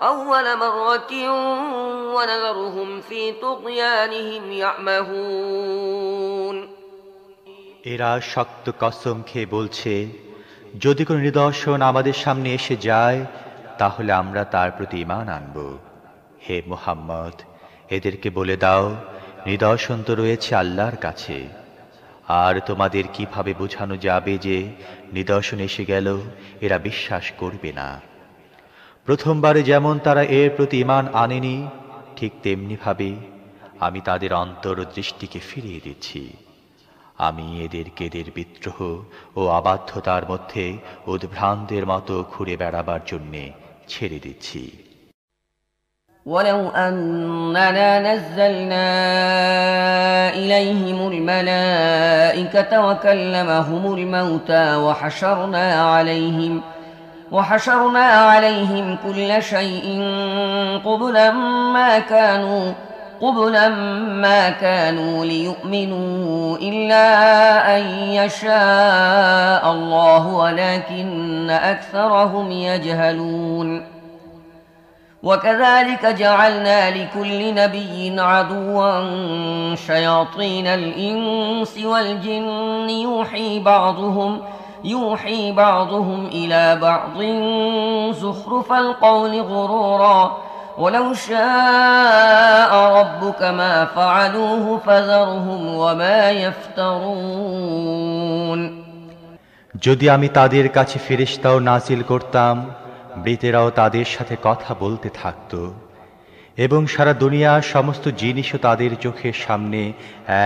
أول مرة ونذرهم في طغيانهم يعمهون এরা শক্ত কসম খেয়ে বলছে, যদি কোনো নিদর্শন আমাদের সামনে এসে যায় তাহলে আমরা তার প্রতি ঈমান আনব। হে মুহাম্মদ, এদেরকে বলে দাও, নিদর্শন তো রয়েছে আল্লাহর কাছে। আর তোমাদের কিভাবে বোঝানো যাবে যে নিদর্শন এসে গেল এরা বিশ্বাস করবে না? প্রথমবারে যেমন তারা এর প্রতি ঈমান আনেনি, ঠিক তেমনিভাবে আমি তাদের অন্তর্দৃষ্টিকে ফিরিয়ে দিচ্ছি। আমি এদেরকে এদের বিদ্রোহ ও অবাধ্যতার মধ্যে উদ্ভ্রান্তের মতো ঘুরে বেড়াবার জন্যে ছেড়ে দিচ্ছি। ولو أننا نزلنا إليهم الملائكة وكلمهم الموتى وحشرنا عليهم كل شيء قبلا ما كانوا ليؤمنوا إلا أن يشاء الله ولكن أكثرهم يجهلون وكذلك جعلنا لكل نبي عدوا شياطين الإنس والجن يوحي بعضهم إلى بعض زخرف القول غرورا ولو شاء ربك ما فعلوه فذرهم وما يفترون। যদি আমি তাদের কাছে ফেরেশতাও নাজিল করতাম, মৃতেরাও তাদের সাথে কথা বলতে থাকত, এবং সারা দুনিয়ার সমস্ত জিনিসও তাদের চোখের সামনে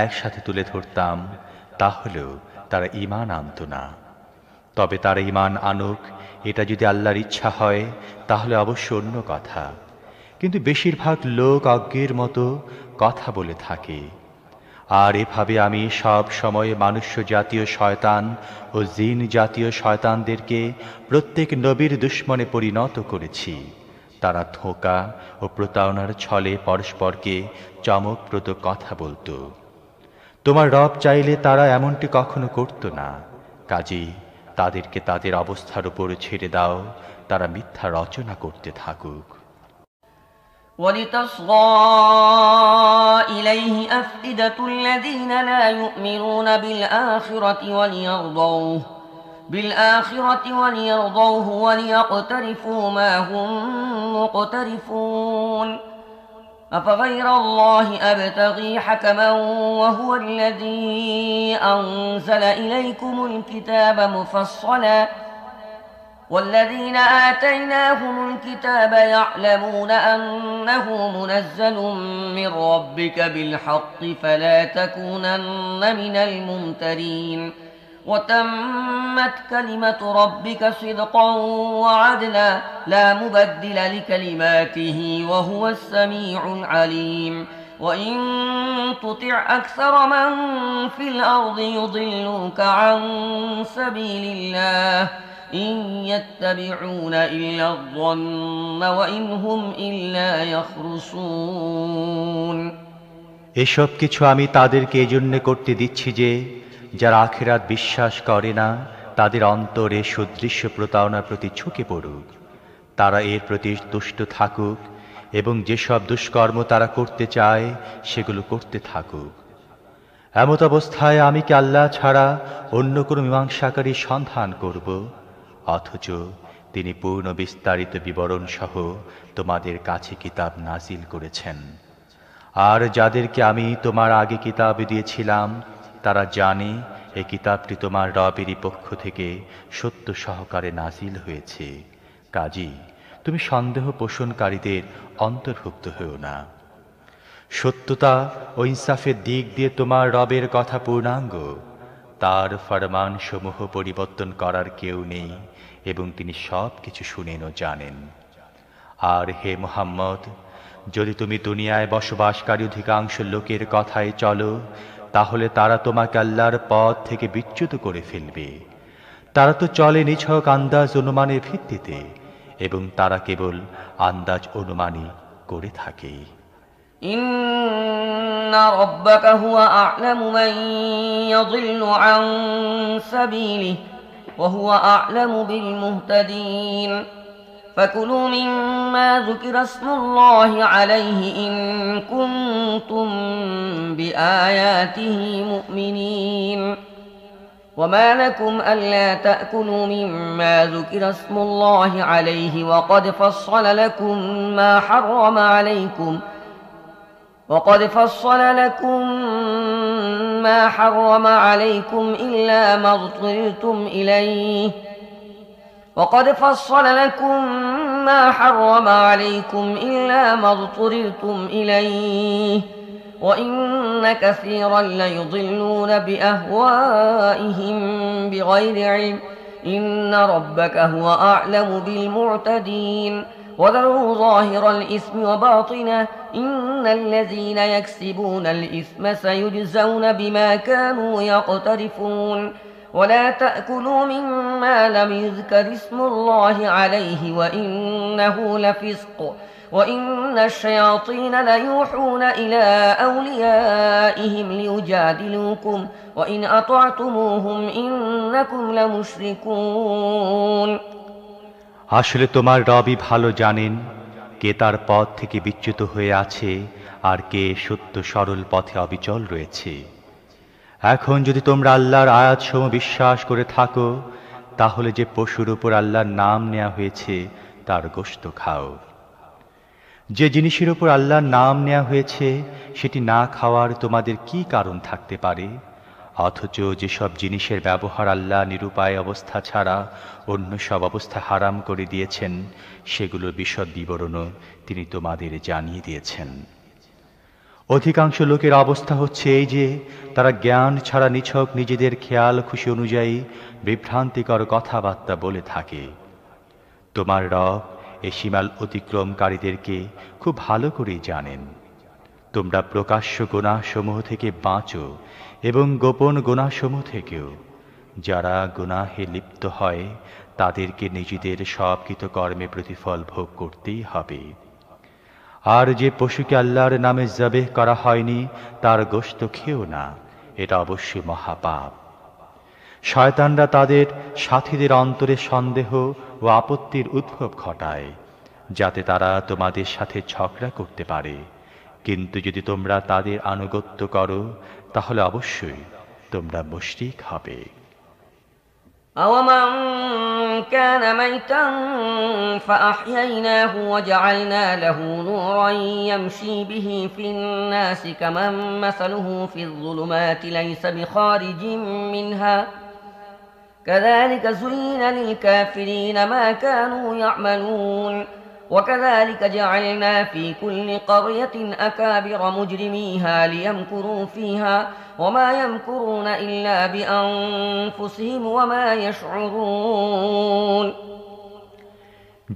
একসাথে তুলে ধরতাম, তাহলেও তারা ঈমান আনত না। তবে তারা ঈমান আনুক, এটা যদি আল্লাহর ইচ্ছা হয় তাহলে অবশ্য অন্য কথা। কিন্তু বেশিরভাগ লোক অজ্ঞের মতো কথা বলে থাকে। আর এভাবে আমি সব সময় মনুষ্য জাতীয় শয়তান ও জিন জাতীয় শয়তানদেরকে প্রত্যেক নবীর দুশমনে পরিণত করেছি। তারা ধোঁকা ও প্রতারণার ছলে পরস্পরকে চমকপ্রদ কথা বলতো। তোমার রব চাইলে তারা এমনটি কখনো করত না। কাজেই তাদেরকে তাদের অবস্থার উপর ছেড়ে দাও, তারা মিথ্যা রচনা করতে থাকুক। ولتصغى إليه أفئدة الذين لا يؤمنون بالآخرة وليرضوه وليقترفوا ما هم مقترفون أفغير الله أبتغي حكما وهو الذي أنزل إليكم الكتاب مفصلا والذين آتيناهم الكتاب يعلمون أنه منزل من ربك بالحق فلا تكونن من الممترين وتمت كلمة ربك صدقا وعدلا لا مبدل لكلماته وهو السميع العليم وإن تطع أكثر من في الأرض يضلوك عن سبيل الله إن يتبعون إلا الظن وإن هم إلا يخرصون। এসব কিছু আমি তাদেরকে এজন্য করতে দিচ্ছি যে যারা আখিরাত বিশ্বাস করে না তাদের অন্তরে সুদৃশ্য প্রতারণার প্রতি ঝুঁকে পড়ুক, তারা এর প্রতি তুষ্ট থাকুক এবং যেসব দুষ্কর্ম তারা করতে চায় সেগুলো করতে থাকুক। এমত অবস্থায় আমি কি আল্লাহ ছাড়া অন্য কোনো মীমাংসাকারী সন্ধান করব? অথচ তিনি পূর্ণ বিস্তারিত বিবরণ সহ তোমাদের কাছে কিতাব নাজিল করেছেন। আর যাদেরকে আমি তোমার আগে কিতাব দিয়েছিলাম তারা জানে এই কিতাবটি তোমার রবেরই পক্ষ থেকে সত্য সহকারে নাজিল হয়েছে। কাজী তুমি সন্দেহ পোষণকারীদের অন্তর্ভুক্ত হও না। সত্যতা ও ইনসাফের দিক দিয়ে তোমার রবের কথা পূর্ণাঙ্গ। তার ফরমান সমূহ পরিবর্তন করার কেউ নেই এবং তিনি সব কিছু শুনেন ও জানেন। আর হে মুহাম্মদ, যদি তুমি দুনিয়ায় বসবাসকারী অধিকাংশ লোকের কথায় চলো তাহলে তারা তোমাকে আল্লাহর পথ থেকে বিচ্যুত করে ফেলবে। তারা তো চলে নিছক আন্দাজ অনুমানের ভিত্তিতে এবং তারা কেবল আন্দাজ অনুমানই করে থাকে। إن ربك هو أعلم من يضل عن سبيله وهو أعلم بالمهتدين فكلوا مما ذكر اسم الله عليه إن كنتم بآياته مؤمنين وما لكم ألا تأكلوا مما ذكر اسم الله عليه وقد فصل لكم ما حرم عليكم إلا ما اضطررتم إليه وإن كثيرا ليضلون بأهوائهم بغير علم إن ربك هو أعلم بالمعتدين وذروا ظاهر الإثم وباطنه إن الذين يكسبون الإثم سيجزون بما كانوا يقترفون ولا تأكلوا مما لم يذكر اسم الله عليه وإنه لفسق وإن الشياطين ليوحون إلى أوليائهم ليجادلوكم وإن أطعتموهم إنكم لمشركون আসলে তোমার রবই ভালো জানেন কে তার পথ থেকে বিচ্যুত হয়ে আছে আর কে সত্য সরল পথে অবিচল রয়েছে। এখন যদি তোমরা আল্লাহর আয়াতসমূহ বিশ্বাস করে থাকো তাহলে যে পশুর উপর আল্লাহর নাম নেওয়া হয়েছে তার গোশত খাও। যে জিনিসের উপর আল্লাহর নাম নেওয়া হয়েছে সেটি না খাওয়ার তোমাদের কি কারণ থাকতে পারে? অথচ যেসব জিনিসের ব্যবহার আল্লাহ নিরুপায় অবস্থা ছাড়া অন্য সব অবস্থা হারাম করে দিয়েছেন সেগুলোর বিশদ বিবরণও তিনি তোমাদের জানিয়ে দিয়েছেন। অধিকাংশ লোকের অবস্থা হচ্ছে এই যে তারা জ্ঞান ছাড়া নিছক নিজেদের খেয়াল খুশি অনুযায়ী বিভ্রান্তিকর কথাবার্তা বলে থাকে। তোমার রব এই সীমাল অতিক্রমকারীদেরকে খুব ভালো করেই জানেন। তোমরা প্রকাশ্য গুনাহসমূহ থেকে বাঁচো এবং গোপন গুনাহসমূহ থেকেও। যারা গুনাহে লিপ্ত হয় তাদেরকে নিজেদের সব কৃতকর্মে প্রতিফল ভোগ করতেই হবে। আর যে পশুকে আল্লাহর নামে জবেহ করা হয়নি তার গোশত খেও না, এটা অবশ্যই মহাপাপ। শয়তানরা তাদের সাথীদের অন্তরে সন্দেহ ও আপত্তির উদ্ভব ঘটায় যাতে তারা তোমাদের সাথে ঝগড়া করতে পারে, কিন্তু যদি তোমরা তাদের আনুগত্য করো তাহলে অবশ্যই তোমরা মুশরিক হবে। أَوَمَنْ كَانَ مَيْتًا فَأَحْيَيْنَاهُ وَجَعَلْنَا لَهُ نُورًا يَمْشِي بِهِ فِي النَّاسِ كَمَنْ مَثَلُهُ فِي الظُّلُمَاتِ لَيْسَ بِخَارِجٍ مِنْهَا كَذَلِكَ زُيِّنَ لِلْكَافِرِينَ مَا كَانُوا يَعْمَلُونَ وَكَذَلِكَ جَعَلْنَا فِي كُلِّ قَرْيَةٍ أَكَابِرَ مُجْرِمِيهَا لِيَمْكُرُوا فِيهَا وَمَا يَمْكُرُونَ إِلَّا بِأَنفُسِهِمْ وَمَا يَشْعُرُونَ।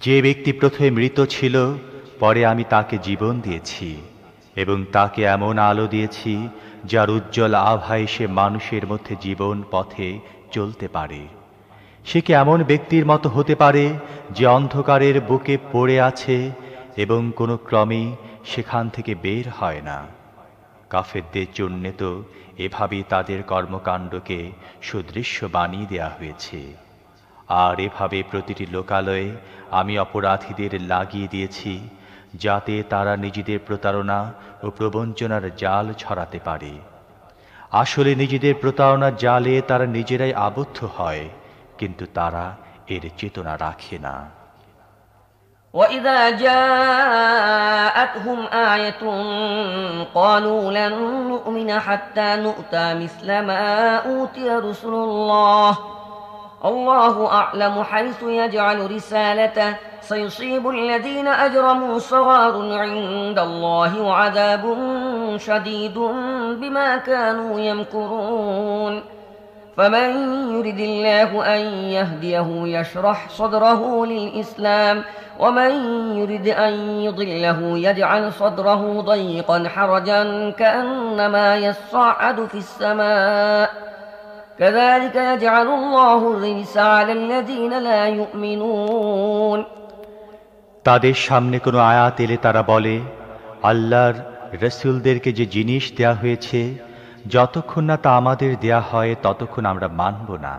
যে ব্যক্তি প্রথমে মৃত ছিল পরে আমি তাকে জীবন দিয়েছি এবং তাকে এমন আলো দিয়েছি যার উজ্জ্বল আভায় সে মানুষের মধ্যে জীবন পথে চলতে পারে। সে কি এমন ব্যক্তির মতো হতে পারে যে অন্ধকারের বুকে পড়ে আছে এবং কোনো ক্রমে সেখান থেকে বের হয় না? কাফেরদের জন্য তো এভাবেই তাদের কর্মকাণ্ডকে সুদৃশ্য বানিয়ে দেয়া হয়েছে। আর এভাবে প্রতিটি লোকালয়ে আমি অপরাধীদের লাগিয়ে দিয়েছি যাতে তারা নিজেদের প্রতারণা ও প্রবঞ্চনার জাল ছড়াতে পারে। আসলে নিজেদের প্রতারণার জালে তারা নিজেরাই আবদ্ধ হয়, কিন্তু তারা এর চেতনা রাখে না। وَإِذَا جَاءَتْهُمْ آيَةٌ قَالُوا لَن نُّؤْمِنَ حَتَّى نُؤْتَىٰ مِثْلَ مَا أُوتِيَ رُسُلُ اللَّهِ اللَّهُ أَعْلَمُ حَيْثُ يَجْعَلُ رِسَالَتَهُ سَيُصِيبُ الَّذِينَ أَجْرَمُوا صَغَارٌ عِندَ اللَّهِ وَعَذَابٌ شَدِيدٌ بِمَا كَانُوا يَمْكُرُونَ فمن يرد الله أن يهديه يشرح صدره للإسلام ومن يرد أن يضله يجعل صدره ضيقا حرجا كأنما يصعد في السماء كذلك يجعل الله الرجس على الذين لا يؤمنون। তাদের সামনে কোনো আয়াত এলে তারা বলে, আল্লাহর রাসূলদেরকে যে জিনিস দেয়া হয়েছে যতক্ষণ না তা আমাদের দেয়া হয় ততক্ষণ আমরা মানব না।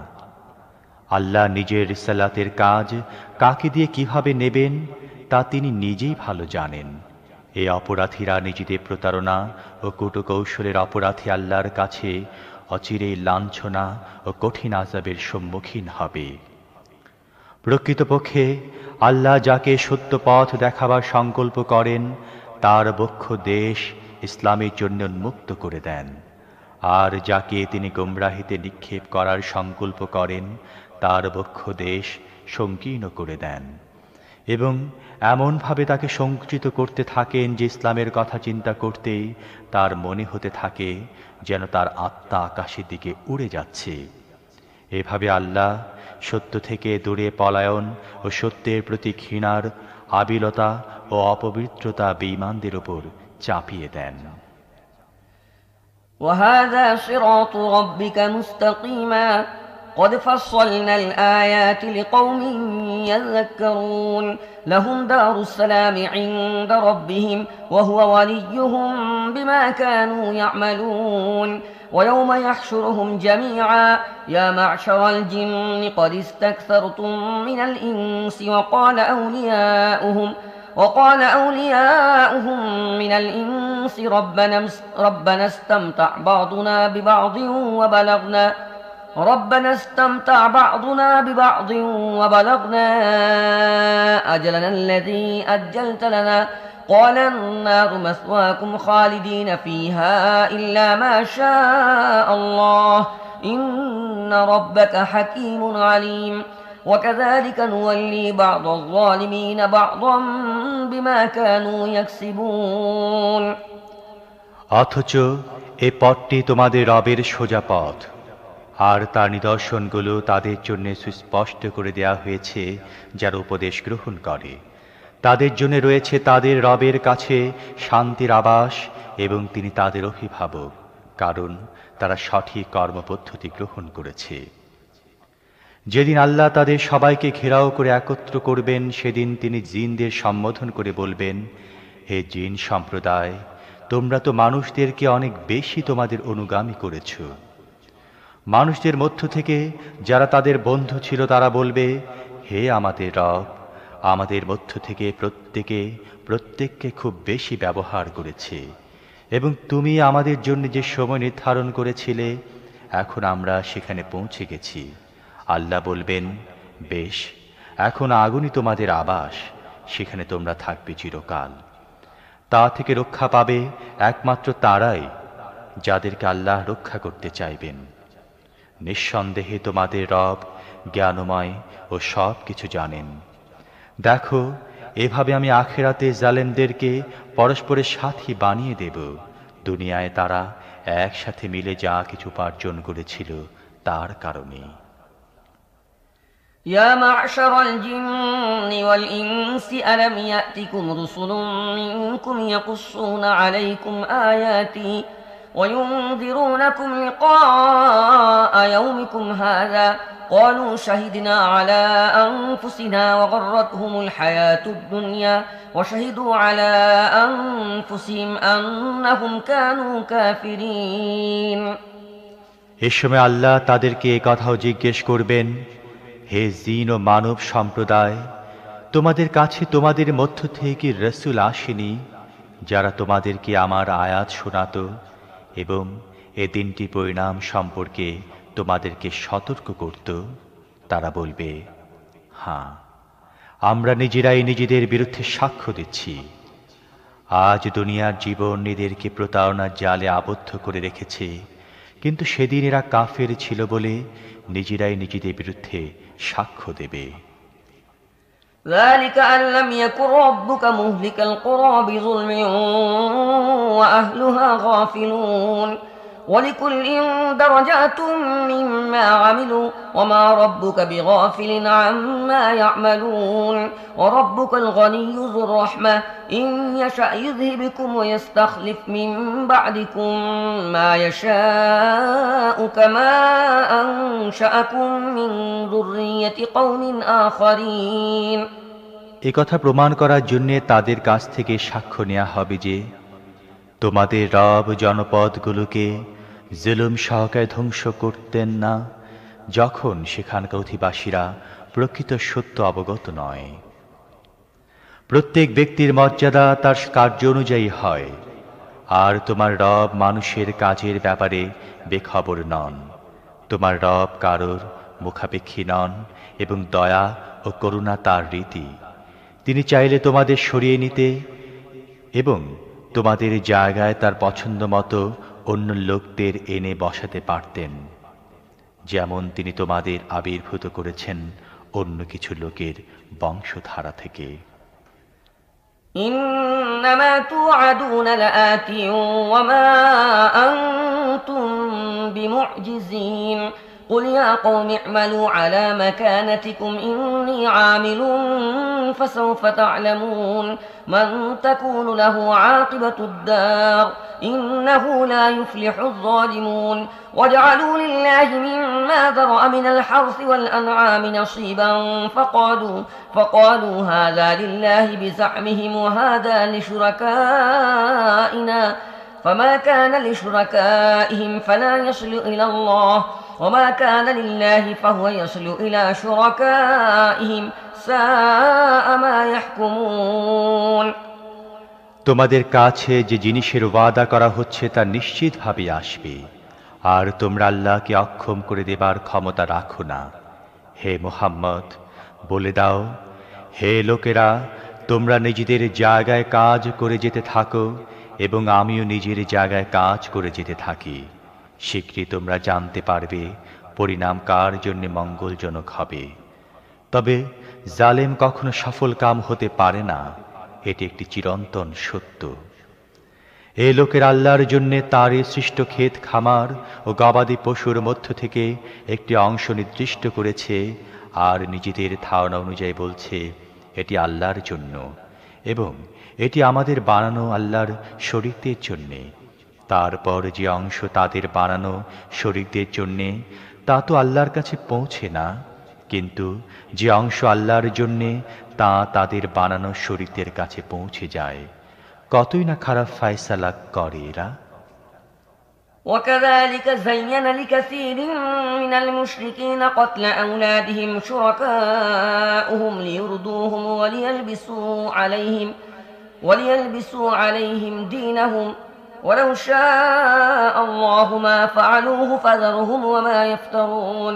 আল্লাহ নিজের রিসালাতের কাজ কাকে দিয়ে কিভাবে নেবেন তা তিনি নিজেই ভালো জানেন। এই অপরাধীরা নিজেদের প্রতারণা ও কূটকৌশলের অপরাধী আল্লাহর কাছে অচিরেই লাঞ্ছনা ও কঠিন আযাবের সম্মুখীন হবে। প্রকৃতপক্ষে আল্লাহ যাকে সত্য পথ দেখাবার সংকল্প করেন তার বক্ষ দেশ ইসলামের জন্য উন্মুক্ত করে দেন, আর যাকে তিনি গোমরাহিতে নিক্ষেপ করার সংকল্প করেন তার বক্ষ দেশ সংকীর্ণ করে দেন এবং এমনভাবে তাকে সংকুচিত করতে থাকেন যে ইসলামের কথা চিন্তা করতেই তার মনে হতে থাকে যেন তার আত্মা আকাশের দিকে উড়ে যাচ্ছে। এভাবে আল্লাহ সত্য থেকে দূরে পলায়ন ও সত্যের প্রতি ঘৃণার আবিলতা ও অপবিত্রতা বেঈমানদের উপর চাপিয়ে দেন। وهذا صراط ربك مستقيما قد فصلنا الآيات لقوم يذكرون لهم دار السلام عند ربهم وهو وليهم بما كانوا يعملون ويوم يحشرهم جميعا يا معشر الجن قد استكثرتم من الإنس وقال أولياؤهم من الإنس ربنا استمتع بعضنا ببعض وبلغنا أجلنا الذي أجلت لنا قال النار مثواكم خالدين فيها إلا ما شاء الله إن ربك حكيم عليم وكذلك نولي بعض الظالمين بعضا بما كانوا يكسبون। অথচ এ পথটি তোমাদের রবের সোজা পথ, আর তার নিদর্শনগুলো তাদের জন্য সুস্পষ্ট করে দেয়া হয়েছে যারা উপদেশ গ্রহণ করে। তাদের জন্য রয়েছে তাদের রবের কাছে শান্তির আবাস এবং তিনি তাদের অভিভাবক, কারণ তারা সঠিক কর্মপদ্ধতি গ্রহণ করেছে। যেদিন আল্লাহ তাদের সবাইকে ঘেরাও করে একত্র করবেন সেদিন তিনি জিনদের সম্বোধন করে বলবেন, হে জিন সম্প্রদায়, তোমরা তো মানুষদেরকে অনেক বেশি তোমাদের অনুগামী করেছ। মানুষদের মধ্য থেকে যারা তাদের বন্ধু ছিল তারা বলবে, হে আমাদের রব, আমাদের মধ্য থেকে প্রত্যেককে খুব বেশি ব্যবহার করেছে এবং তুমি আমাদের জন্য যে সময় নির্ধারণ করেছিলে এখন আমরা সেখানে পৌঁছে গেছি। আল্লাহ বলবেন, বেশ, এখন আগুনই তোমাদের আবাস, সেখানে তোমরা থাকবে চিরকাল। তা থেকে রক্ষা পাবে একমাত্র তারাই যাদেরকে আল্লাহ রক্ষা করতে চাইবেন। নিঃসন্দেহে তোমাদের রব জ্ঞানময় ও সব কিছু জানেন। দেখো, এভাবে আমি আখিরাতে জালেমদেরকে পরস্পরের সাথী বানিয়ে দেব। দুনিয়ায় তারা একসাথে মিলে যা কিছু উপার্জন করেছিল তার কারণে। يا معشر الجن والإنس ألم يأتكم رسل منكم يقصون عليكم آياتي وينذرونكم لقاء يومكم هذا قالوا شهدنا على أنفسنا وغرتهم الحياة الدنيا وشهدوا على أنفسهم أنهم كانوا كافرين। এ সময় আল্লাহ তাদেরকে এ কথাও জিজ্ঞেস করবেন, হে জিন ও মানব সম্প্রদায়, তোমাদের কাছে তোমাদের মধ্য থেকে রসুল আসেনি যারা তোমাদেরকে আমার আয়াত শোনাতো এবং এ দিনটি পরিণাম সম্পর্কে তোমাদেরকে সতর্ক করত? তারা বলবে, হ্যাঁ, আমরা নিজেরাই নিজেদের বিরুদ্ধে সাক্ষ্য দিচ্ছি। আজ দুনিয়ার জীবন এদেরকে প্রতারণার জালে আবদ্ধ করে রেখেছে, কিন্তু সেদিন এরা কাফের ছিল বলে নিজেরাই নিজেদের বিরুদ্ধে সাক্ষ্য দেবে। ذلك أن لم يكن ربك مهلك القرى بظلم وأهلها غافلون ولكل درجات مما عملوا وما ربك بغافل عما يعملون وربك الغني ذو الرحمة إن يشأ يذهبكم ويستخلف من بعدكم ما يشاء كما أنشأكم من ذرية قوم آخرين। এ কথা প্রমাণ করার জন্য তাদের কাছ থেকে সাক্ষ্য নেওয়া হবে যে তোমাদের রব জনপদগুলোকে জুলুম সহকারে ধ্বংস করতেন না যখন সেখানকার অধিবাসীরা প্রকৃত সত্য অবগত নয়। প্রত্যেক ব্যক্তির মর্যাদা তার কার্য অনুযায়ী হয়। আর তোমার রব মানুষের কাজের ব্যাপারে বেখবর নন। তোমার রব কারোর মুখাপেক্ষী নন এবং দয়া ও করুণা তার রীতি। তিনি চাইলে তোমাদের সরিয়ে নিতে এবং তোমাদের জায়গায় তার পছন্দ মতো অন্য লোকদের এনে বসাতে পারতেন, যেমন তিনি তোমাদের আবির্ভূত করেছেন অন্য কিছু লোকের বংশধারা থেকে। إنما توعدون لآت وما أنتم بمعجزين قل يا قوم اعملوا على مكانتكم إني عامل فسوف تعلمون من تكون له عاقبة الدار إنه لا يفلح الظالمون وجعلوا لله مما ذرأ من الحرث والأنعام نصيبا فقالوا هذا لله بزعمهم وهذا لشركائنا فما كان لشركائهم فلا يصل إلى الله وما كان لله فهو يصل إلى شركائهم ساء ما يحكمون। তোমাদের কাছে যে জিনিসের ওয়াদা করা হচ্ছে তা নিশ্চিতভাবে আসবে, আর তোমরা আল্লাহকে অক্ষম করে দেবার ক্ষমতা রাখো না। হে মুহাম্মদ, বলে দাও, হে লোকেরা, তোমরা নিজেদের জায়গায় কাজ করে যেতে থাকো এবং আমিও নিজের জায়গায় কাজ করে যেতে থাকি। শীঘ্রই তোমরা জানতে পারবে পরিণাম কার জন্য মঙ্গলজনক হবে। তবে জালেম কখনো সফল কাম হতে পারে না, এটি একটি চিরন্তন সত্য। এ লোকের আল্লাহর জন্যে তার সৃষ্ট ক্ষেত খামার ও গবাদি পশুর মধ্য থেকে একটি অংশ নির্দিষ্ট করেছে, আর নিজেদের ধারণা অনুযায়ী বলছে এটি আল্লাহর জন্য এবং এটি আমাদের বানানো আল্লাহর শরীকদের জন্যে। তারপর যে অংশ তাদের বানানো শরীকদের জন্যে তা তো আল্লাহর কাছে পৌঁছে না, কিন্তু যে অংশ আল্লাহর জন্যে তা তাদের বানানো শরীকদের কাছে পৌঁছে যায়। কতই না খারাপ ফয়সালা করে এরা। وكذلك زين لكثير من المشركين قتل أولادهم شركاؤهم ليردوهم وليلبسوا عليهم دينهم ولو شاء الله ما فعلوه فذرهم وما يفترون।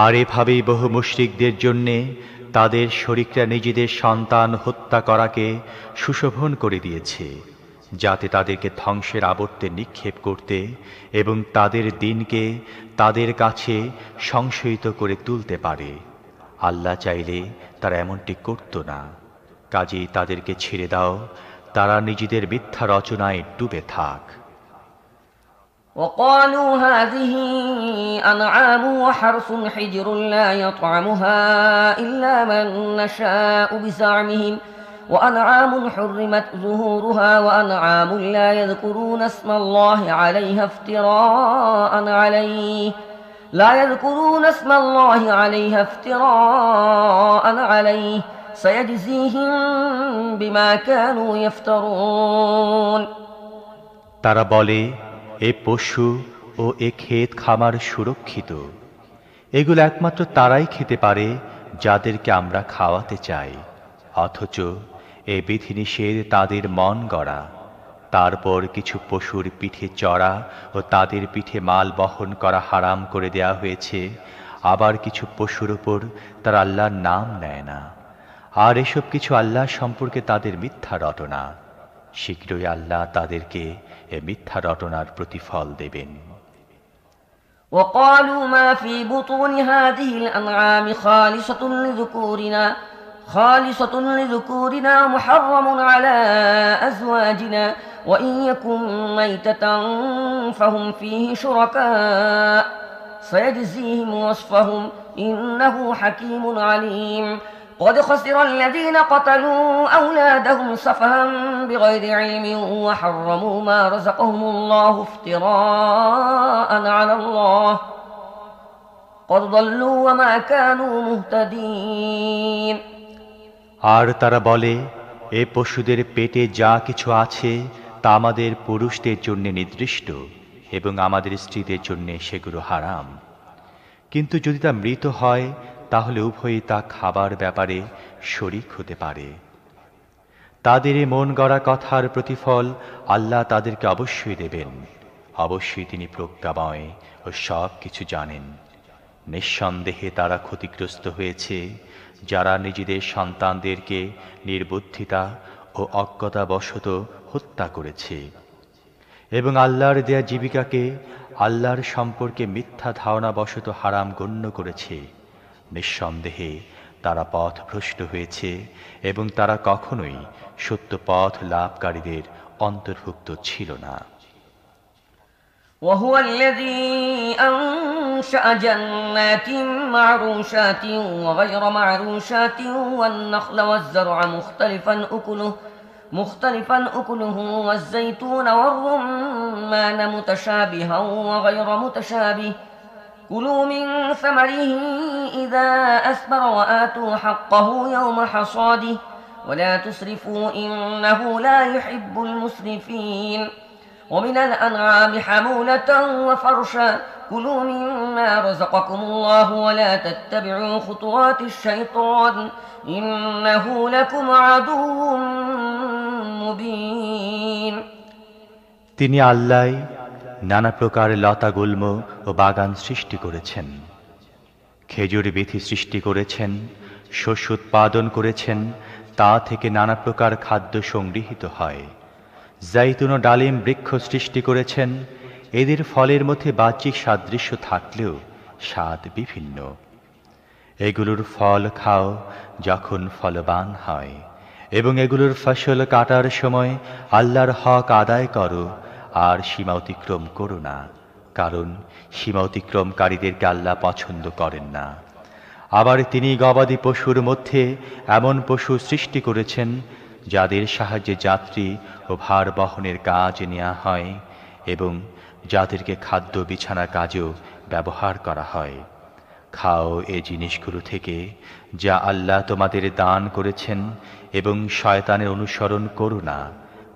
আর এভাবেই বহু মুশরিকদের জন্যে তাদের শরীকরা নিজেদের সন্তান হত্যা করাকে সুশোভন করে দিয়েছে, যাতে তাদেরকে ধ্বংসের আবর্তে নিক্ষেপ করতে এবং তাদের দিনকে তাদের কাছে সংশয়িত করে তুলতে পারে। আল্লাহ চাইলে তারা এমনটি করত না। কাজেই তাদেরকে ছেড়ে দাও, তারা নিজেদের মিথ্যা রচনায় ডুবে থাক। وقالوا هذه أنعام وحرث حجر لا يطعمها إلا من نشاء بزعمهم وأنعام حرمت ظهورها وأنعام لا يذكرون اسم الله عليها افتراء عليه سيجزيهم بما كانوا يفترون। তারা বলে, এ পশু ও এ ক্ষেত খামার সুরক্ষিত, এগুলো একমাত্র তারাই খেতে পারে যাদেরকে আমরা খাওয়াতে চাই, অথচ এ বিধিনিষেধ তাদের মন গড়া। তারপর কিছু পশুর পিঠে চড়া ও তাদের পিঠে মাল বহন করা হারাম করে দেয়া হয়েছে, আবার কিছু পশুর উপর তারা আল্লাহর নাম নেয় না, আর এসব কিছু আল্লাহ সম্পর্কে তাদের মিথ্যা রটনা। শীঘ্রই আল্লাহ তাদেরকে এ মিথ্যা রটনার প্রতিফল দেবেন। وقالوا ما في بطون هذه الأنعام خالصة لذكورنا محرم على أزواجنا وإن يكن ميتة فهم فيه شركاء سيجزيهم وصفهم إنه حكيم عليم قد خسر الذين قتلوا أولادهم سفها بغير علم وحرموا ما رزقهم الله افتراء على الله قد ضلوا وما كانوا مهتدين। আর তারা বলে, এ পশুদের পেটে যা কিছু আছে তা আমাদের পুরুষদের জন্য নির্দিষ্ট এবং আমাদের স্ত্রীদের জন্য সেগুলো হারাম, কিন্তু যদি তা মৃত হয় তাহলে উভয়ই তা খাবার ব্যাপারে শরীক হতে পারে। তাদের এই মন গড়া কথার প্রতিফল আল্লাহ তাদেরকে অবশ্যই দেবেন। অবশ্যই তিনি প্রজ্ঞাময় ও সব কিছু জানেন। নিঃসন্দেহে তারা ক্ষতিগ্রস্ত হয়েছে যারা নিজেদের সন্তানদেরকে নির্বুদ্ধিতা ও অজ্ঞতাবশত হত্যা করেছে এবং আল্লাহর দেয়া জীবিকাকে আল্লাহর সম্পর্কে মিথ্যা ধারণাবশত হারাম গণ্য করেছে। নিঃসন্দেহে তারা পথভ্রষ্ট হয়েছে এবং তারা কখনোই সত্য পথ লাভকারীদের অন্তর্ভুক্ত ছিল না। وهو الذي أنشأ جنات معروشات وغير معروشات والنخل والزرع مختلفا أكله والزيتون والرمان متشابها وغير متشابه كلوا من ثمره إذا أثمر وآتوا حقه يوم حصاده ولا تسرفوا إنه لا يحب المسرفين ومن الأنعام حمولة وفرشا كلوا مما رزقكم الله ولا تتبعوا خطوات الشيطان إنه لكم عدو মুবিন। তিনি আল্লাহ নানা প্রকার লতাগুল্ম ও বাগান সৃষ্টি করেছেন, খেজুর বীথি সৃষ্টি করেছেন, শস্য উৎপাদন করেছেন, তা থেকে নানা প্রকার খাদ্য সংগৃহীত হয়। জাইতুন ও ডালিম বৃক্ষ সৃষ্টি করেছেন, এদের ফলের মধ্যে বাহ্যিক সাদৃশ্য থাকলেও স্বাদ বিভিন্ন। এগুলোর ফল খাও যখন ফলবান হয়, এবং এগুলোর ফসল কাটার সময় আল্লাহর হক আদায় করো আর সীমা অতিক্রম করো না, কারণ সীমা অতিক্রমকারীদেরকে আল্লাহ পছন্দ করেন না। আবার তিনি গবাদি পশুর মধ্যে এমন পশু সৃষ্টি করেছেন যাদের সাহায্যে যাত্রী ও ভার বহনের কাজ নেওয়া হয় এবং যাদেরকে খাদ্য বিছানা কাজেও ব্যবহার করা হয়। খাও এই জিনিসগুলো থেকে যা আল্লাহ তোমাদের দান করেছেন এবং শয়তানের অনুসরণ করো না,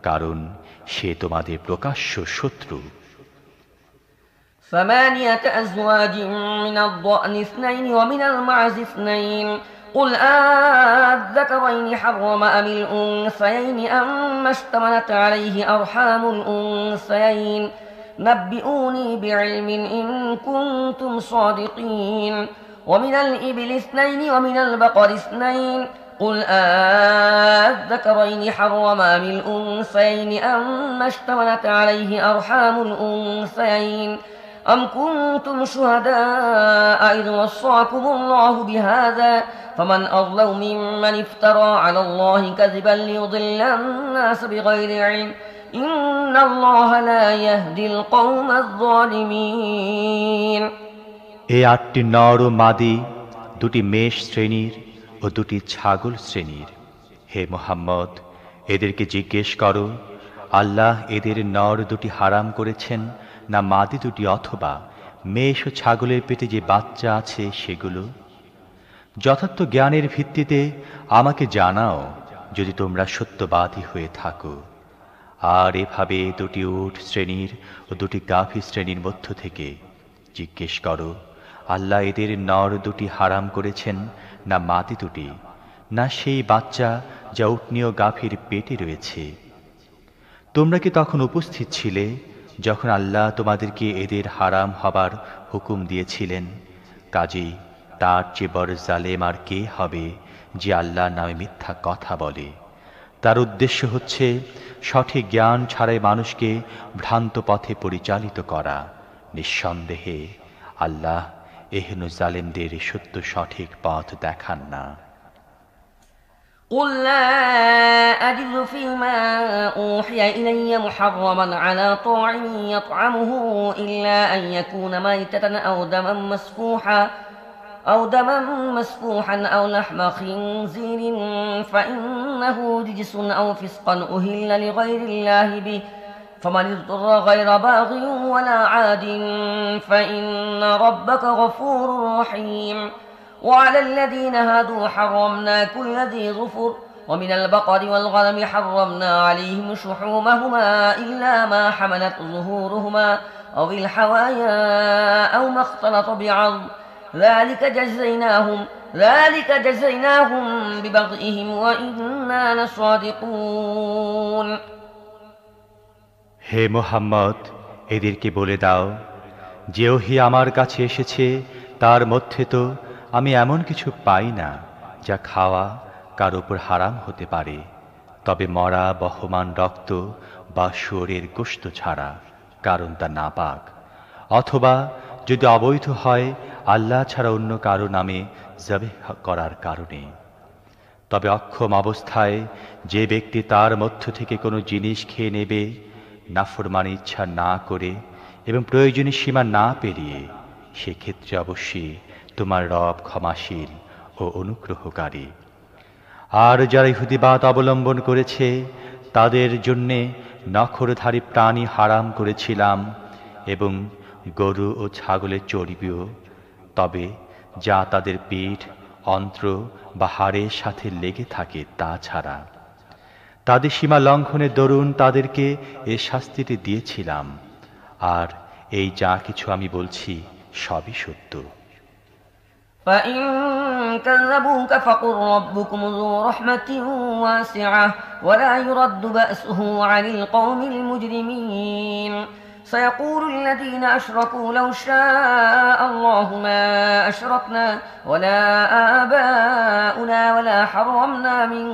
কারণ সে তোমাদের প্রকাশ্য শত্রু। ثمانية أزواج من الضأن اثنين ومن المعز اثنين قل أذكرين حرم أم الأنثيين أما اشتملت عليه أرحام الأنثيين نبئوني بعلم إن كنتم صادقين ومن الإبل اثنين ومن البقر اثنين قل أذكرين حرم أم الأنثيين أما اشتملت عليه أرحام الأنثيين أم كنتم شهداء إذ وصاكم الله بهذا فمن أظلم ممن افترى على الله كذبا ليضل الناس بغير علم إن الله لا يهدي القوم الظالمين। এই ৮টি নর ও মাদি, দুটি মেষ শ্রেণীর ও দুটি ছাগল শ্রেণীর। হে মুহাম্মদ, এদেরকে জিজ্ঞেস করো, আল্লাহ এদের নর দুটি হারাম করেছেন না মাদি দুটি, অথবা মেষ ও ছাগলের পেটে যে বাচ্চা আছে সেগুলো? যথার্থ জ্ঞানের ভিত্তিতে আমাকে জানাও যদি তোমরা সত্যবাদী হয়ে থাকো। আর এভাবে দুটি উট শ্রেণীর ও দুটি গাভী শ্রেণীর মধ্য থেকে জিজ্ঞেস করো, আল্লাহ এদের নর দুটি হারাম করেছেন না মাদি দুটি, না সেই বাচ্চা যা উটনী ও গাভীর পেটে রয়েছে? তোমরা কি তখন উপস্থিত ছিলে যখন আল্লাহ তোমাদেরকে এদের হারাম হবার হুকুম দিয়েছিলেন? কাজেই তার চেয়ে বড় জালেম আর কে হবে যে আল্লাহর নামে মিথ্যা কথা বলে? তার উদ্দেশ্য হচ্ছে সঠিক জ্ঞান ছাড়াই মানুষকে ভ্রান্ত পথে পরিচালিত করা। নিঃসন্দেহে আল্লাহ এহেন জালেমদের সত্য সঠিক পথ দেখান না। قل لا أجد فيما أوحي إلي محرما على طاعم يطعمه إلا أن يكون ميتة أو دما مسفوحا أو لحم خنزير فإنه رجس أو فسقا أهل لغير الله به فمن اضطر غير باغ ولا عاد فإن ربك غفور رحيم وعلى الذين هادوا حرمنا كل ذي ظفر ومن البقر والغنم حرمنا عليهم شحومهما إلا ما حملت ظهورهما أو الحوايا أو ما اختلط بعظم ذلك جزيناهم ذلك جزيناهم ببغيهم وإنا لصادقون হে মুহাম্মদ, এদেরকে বলে দাও, যে ওহী আমার কাছে এসেছে তার মধ্যে তো আমি এমন কিছু পাই না যা খাওয়া কার উপর হারাম হতে পারে, তবে মরা বহমান রক্ত বা শুয়োরের গোশত ছাড়া, কারণ তা নাপাক, অথবা যদি অবৈধ হয় আল্লাহ ছাড়া অন্য কারো নামে জবেহ করার কারণে। তবে অক্ষম অবস্থায় যে ব্যক্তি তার মধ্য থেকে কোনো জিনিস খেয়ে নেবে, নাফরমানি ইচ্ছা না করে এবং প্রয়োজনীয় সীমা না পেরিয়ে, সেক্ষেত্রে অবশ্যই তোমার রব ক্ষমাশীল ও অনুগ্রহকারী। আর যারা ইহুদিবাদ অবলম্বন করেছে তাদের জন্যে নখরধারী প্রাণী হারাম করেছিলাম এবং গরু ও ছাগলের চর্বিও, তবে যা তাদের পিঠ, অন্ত্র বা হাড়ের সাথে লেগে থাকে তা ছাড়া। তাদের সীমা লঙ্ঘনের দরুন তাদেরকে এ শাস্তিটি দিয়েছিলাম, আর এই যা কিছু আমি বলছি সবই সত্য। فإن كذبوك فقل ربكم ذو رحمة واسعة ولا يرد بأسه عن القوم المجرمين سيقول الذين أشركوا لو شاء الله ما أشركنا ولا آباؤنا ولا حرمنا من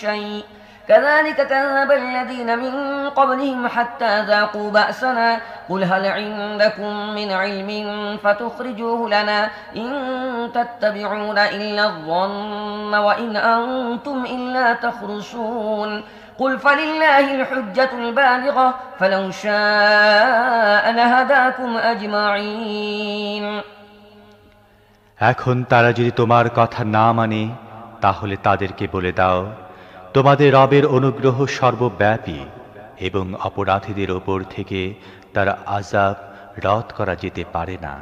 شيء كذلك كذب الذين من قبلهم حتى ذاقوا بأسنا قل هل عندكم من علم فتخرجوه لنا إن تتبعون إلا الظن وإن أنتم إلا تخرصون قل فلله الحجة البالغة فلو شاء لهداكم أجمعين এখন তারা যদি তোমার কথা না মানে, তাহলে তাদেরকে বলে দাও, তোমাদের রবের অনুগ্রহ সর্বব্যাপী এবং অপরাধীদের ওপর থেকে তার আযাব রদ করা যেতে পারে না।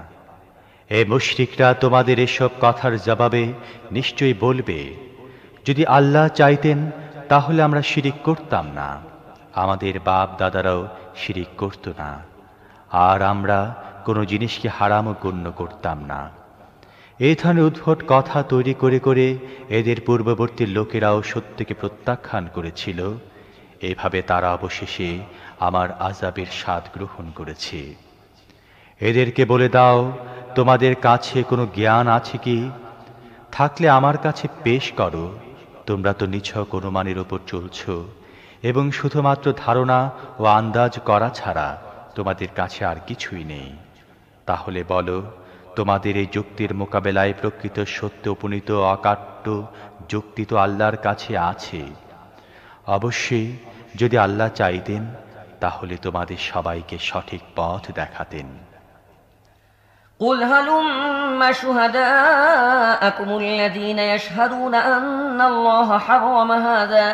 এ মুশরিকরা তোমাদের এসব কথার জবাবে নিশ্চয়ই বলবে, যদি আল্লাহ চাইতেন তাহলে আমরা শিরিক করতাম না, আমাদের বাপ দাদারাও শিরিক করত না, আর আমরা কোনো জিনিসকে হারামও গণ্য করতাম না। এই ধরনের উদ্ভট কথা তৈরি করে করে এদের পূর্ববর্তী লোকেরাও সত্যকে প্রত্যাখ্যান করেছিল। এভাবে তারা অবশেষে আমার আযাবের স্বাদ গ্রহণ করেছে। এদেরকে বলে দাও, তোমাদের কাছে কোনো জ্ঞান আছে কি? থাকলে আমার কাছে পেশ করো। তোমরা তো নিছক অনুমানের উপর চলছ এবং শুধুমাত্র ধারণা ও আন্দাজ করা ছাড়া তোমাদের কাছে আর কিছুই নেই। তাহলে বলো, তোমাদের এই যুক্তির মোকাবেলায় প্রকৃত সত্য উপনীত অকাট্য যুক্তি তো আল্লাহর কাছে আছে। অবশ্যই যদি আল্লাহ চাইতেন তাহলে তোমাদের সবাইকে সঠিক পথ দেখাতেন। قل هلم شهداءكم الذين يشهدون أن الله حرم هذا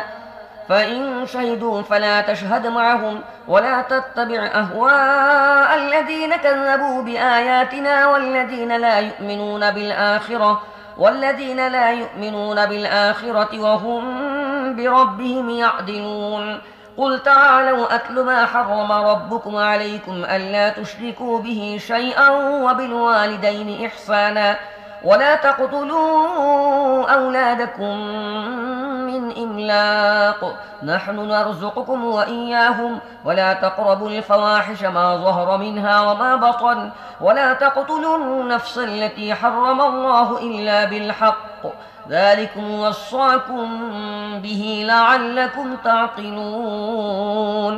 فإن شهدوا فلا تشهد معهم ولا تتبع أهواء الذين كذبوا بآياتنا والذين لا يؤمنون بالآخرة وهم بربهم يعدلون قل تعالوا أتل ما حرم ربكم عليكم ألا تشركوا به شيئا وبالوالدين إحسانا ولا تقتلوا أولادكم من إملاق نحن نرزقكم وإياهم ولا تقربوا الفواحش ما ظهر منها وما بطن ولا تقتلوا النفس التي حرم الله إلا بالحق ذلكم وصاكم به لعلكم تعقلون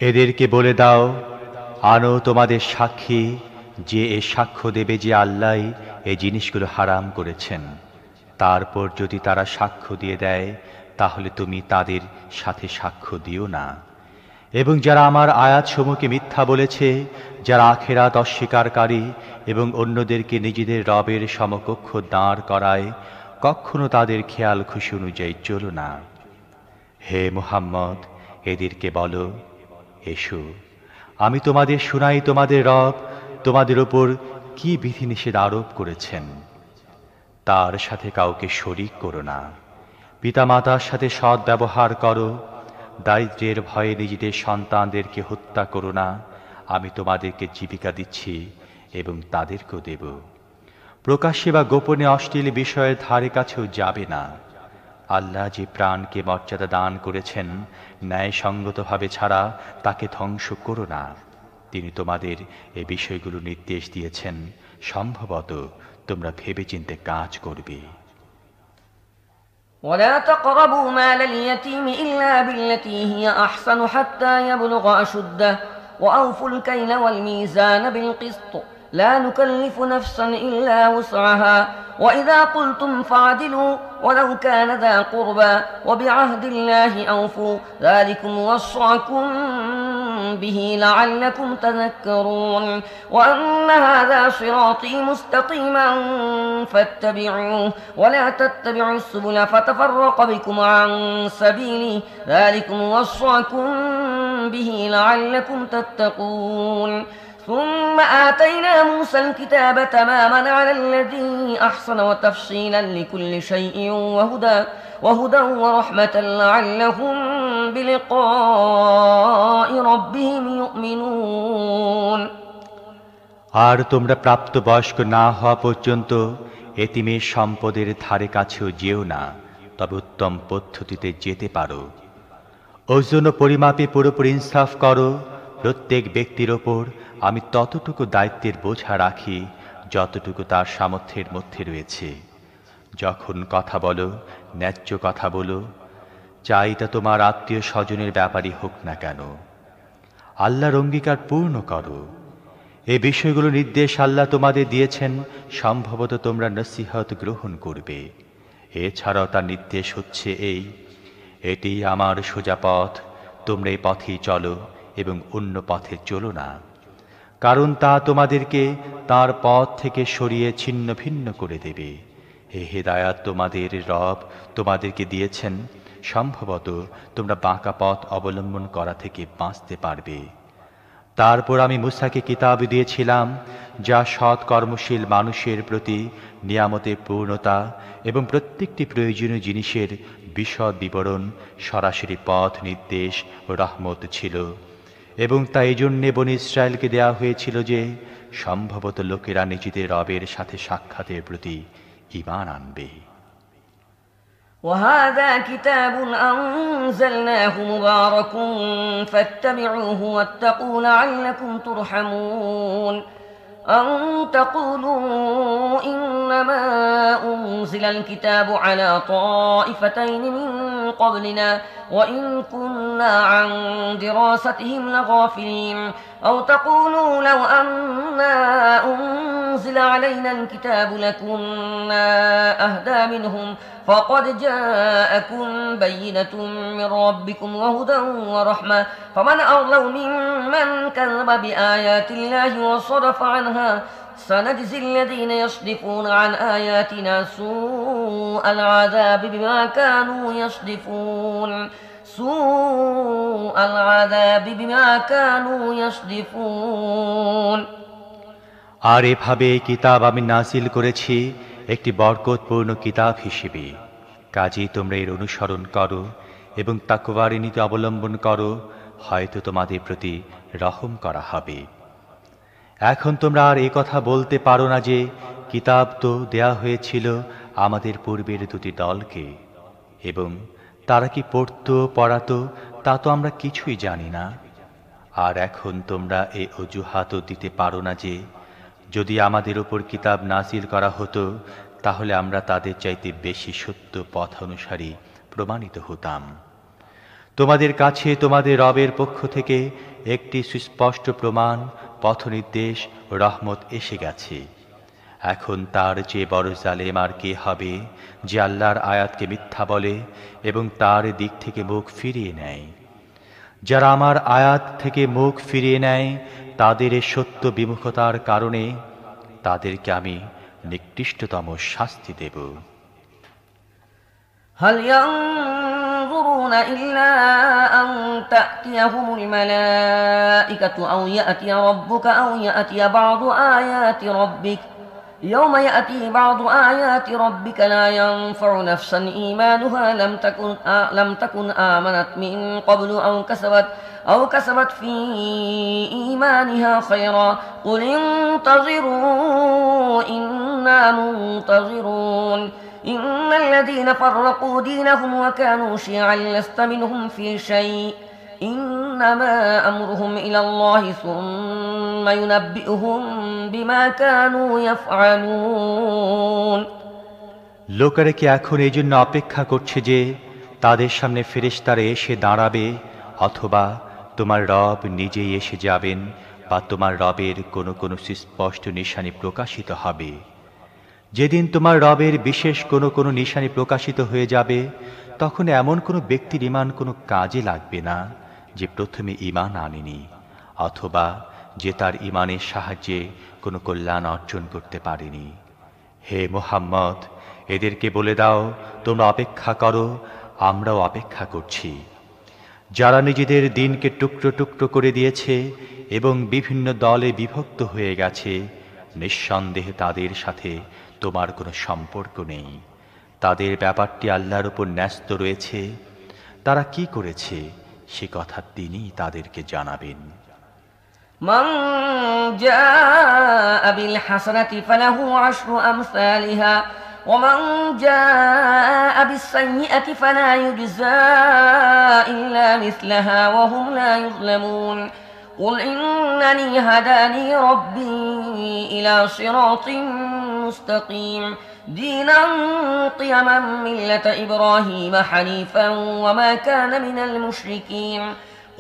এদেরকে বলে দাও, আনো তোমাদের সাক্ষী যে এ সাক্ষ্য দেবে যে আল্লাহ এই জিনিসগুলো হারাম করেছেন। তারপর যদি তারা সাক্ষ্য দিয়ে দেয় তাহলে তুমি তাদের সাথে সাক্ষ্য দিও না। এবং যারা আমার আয়াতসমূহকে মিথ্যা বলেছে, যারা আখিরাত অস্বীকারী এবং অন্যদেরকে নিজেদের রবের সমকক্ষ দাঁড় করায়, কখনো তাদের খেয়াল খুশি অনুযায়ী চলো না। হে মুহাম্মদ, এদেরকে বলো, এসো আমি তোমাদের শুনাই তোমাদের রব তোমাদের উপর কি বিধিনিষেধ আরোপ করেছেন। তার সাথে কাউকে শরীক করো না, পিতামাতার সাথে সৎ ব্যবহার করো, দারিদ্র্যের ভয়ে নিজেদের সন্তানদেরকে হত্যা করো না, আমি তোমাদেরকে জীবিকা দিচ্ছি এবং তাদেরকেও দেব। প্রকাশ্যে বা গোপনে অশ্লীল বিষয়ের ধারে কাছেও যাবে না। আল্লাহ যে প্রাণকে মর্যাদা দান করেছেন ন্যায়সঙ্গতভাবে ছাড়া তাকে ধ্বংস করো না। তিনি তোমাদের এই বিষয়গুলো নির্দেশ দিয়েছেন, সম্ভবত তোমরা ভেবেচিন্তে কাজ করবে। ولا تقربوا مال اليتيم إلا بالتي هي أحسن حتى يبلغ أشده وأوفوا الكيل والميزان بالقسط لا نكلف نفسا إلا وسعها وإذا قلتم فاعدلوا ولو كان ذا قربى وبعهد الله أوفوا ذلكم وصاكم به لعلكم تذكرون وأن هذا صراطي مستقيما فاتبعوه ولا تتبعوا السبل فتفرق بكم عن سبيله ذلكم وصاكم به لعلكم تتقون ثم آتينا موسى الكتاب تماما على الذي أحسن وتفصيلا لكل شيء وهدى ورحمة لعلهم بلقاء ربهم يؤمنون আর তোমরা প্রাপ্তবয়স্ক না হওয়া পর্যন্ত এতিমের সম্পদের ধারে কাছেও যেও না, তবে উত্তম পদ্ধতিতে যেতে পারো। ওজন ও পরিমাপে পুরোপুরি ইনসাফ করো। প্রত্যেক ব্যক্তির ওপর আমি ততটুকু দায়িত্বের বোঝা রাখি যতটুকু তার সামর্থ্যের মধ্যে রয়েছে। যখন কথা বলো, ন্যায্য কথা বলো, চাই তা তোমার আত্মীয় স্বজনের ব্যাপারই হোক না কেন। আল্লাহর অঙ্গীকার পূর্ণ করো। এই বিষয়গুলো নির্দেশ আল্লাহ তোমাদের দিয়েছেন, সম্ভবত তোমরা নসিহত গ্রহণ করবে। এছাড়াও তার নির্দেশ হচ্ছে এটি আমার সোজা পথ, তোমরা এই পথেই চলো এবং অন্য পথে চলো না, কারণ তা তোমাদেরকে তার পথ থেকে সরিয়ে ছিন্ন ভিন্ন করে দেবে। এ হেদায়াত তোমাদের রব তোমাদেরকে দিয়েছেন, সম্ভবত তোমরা বাঁকা পথ অবলম্বন করা থেকে বাঁচতে পারবে। তারপর আমি মূসাকে কিতাব দিয়েছিলাম, যা সৎ কর্মশীল মানুষের প্রতি নিয়ামতের পূর্ণতা এবং প্রত্যেকটি প্রয়োজনীয় জিনিসের বিশদ বিবরণ, সরাসরি পথ নির্দেশ ও রহমত ছিল। এবং তা এই জন্যে বনী ইসরায়েলকে দেয়া হয়েছিল যে সম্ভবত লোকেরা নিজেদের রবের সাথে সাক্ষাতের প্রতি ঈমান আনবে। وهذا كتاب أنزلناه مبارك فاتبعوه واتقوا لعلكم ترحمون أن تقولوا إنما أنزل الكتاب على طائفتين من قبلنا وإن كنا عن دراستهم لغافلين أو تقولوا لو أنا أنزل علينا الكتاب لكنا أهدى منهم فقد جاءكم بينة من ربكم وهدى ورحمة فمن أظلم ممن كذب بآيات الله وصرف عنها سنجزي الذين يصدفون عن آياتنا سوء العذاب بما كانوا يصدفون سوء العذاب بما كانوا يصدفون আর এভাবে কিতাব আমি নাজিল করেছি একটি বরকতপূর্ণ কিতাব হিসেবে। কাজেই তোমরা এর অনুসরণ করো এবং তাকওয়ার নীতি অবলম্বন করো, হয়তো তোমাদের প্রতি রহম করা হবে। এখন তোমরা আর এই কথা বলতে পারো না যে কিতাব তো দেয়া হয়েছিল আমাদের পূর্বের দুটি দলকে, এবং তারা কি পড়তো পড়াতো তা তো আমরা কিছুই জানি না। আর এখন তোমরা এই অজুহাতও দিতে পারো না যে যদি আমাদের উপর কিতাব নাজিল করা হতো তাহলে আমরা তাদের চাইতে বেশি সত্য পথ অনুসারী প্রমাণিত হতাম। তোমাদের কাছে তোমাদের রবের পক্ষ থেকে একটি সুস্পষ্ট প্রমাণ, পথনির্দেশ ও রহমত এসে গেছে। এখন তার চেয়ে বড় জালেম আর কে হবে যে আল্লাহর আয়াতকে মিথ্যা বলে এবং তার দিক থেকে মুখ ফিরিয়ে নেয়। যারা আমার আয়াত থেকে মুখ ফিরিয়ে নেয় তাদের এই সত্য বিমুখতার কারণে তাদেরকে আমি নিকৃষ্টতম শাস্তি দেব। هل ينظرون إلا أن تأتيهم الملائكة أو يأتي ربك أو يأتي بعض آيات ربك يوم يأتي بعض آيات ربك لا ينفع نفسا إيمانها لم تكن آمنت من قبل أو كسبت في إيمانها خيرا قل انتظروا إنا منتظرون إن الذين فرقوا دينهم وكانوا شيعا لست منهم في شيء إنما أمرهم إلى الله ثم ينبئهم بما كانوا يفعلون লোকেরা কি এখন এই জন্য অপেক্ষা করছে যে তাদের সামনে ফেরেশতারা এসে দাঁড়াবে, অথবা তোমার রব নিজেই এসে যাবেন, বা তোমার রবের কোনো কোনো সুস্পষ্ট নিশানি প্রকাশিত হবে? যেদিন তোমার রবের বিশেষ কোনো কোনো নিশানি প্রকাশিত হয়ে যাবে, তখন এমন কোনো ব্যক্তির ঈমান কোনো কাজে লাগবে না যে প্রথমে ঈমান আনেনি, অথবা যে তার ঈমানের সাহায্যে কোনো কল্যাণ অর্জন করতে পারেনি। হে মুহাম্মদ, এদেরকে বলে দাও, তোমরা অপেক্ষা করো, আমরাও অপেক্ষা করছি। যারা নিজেদের দিনকে টুকরো টুকরো করে দিয়েছে এবং বিভিন্ন দলে বিভক্ত হয়ে গেছে, নিঃসন্দেহে তাদের সাথে তোমার কোনো সম্পর্ক নেই। তাদের ব্যাপারটি আল্লাহর উপর ন্যস্ত রয়েছে। তারা কি করেছে সে কথা তিনি তাদেরকে জানাবেন। من جاء بالحسنة فله عشر أمثالها ومن جاء بالسيئة فلا يجزى إلا مثلها وهم لا يظلمون قل إنني هداني ربي إلى صراط مستقيم دينا قيما ملة إبراهيم حنيفا وما كان من المشركين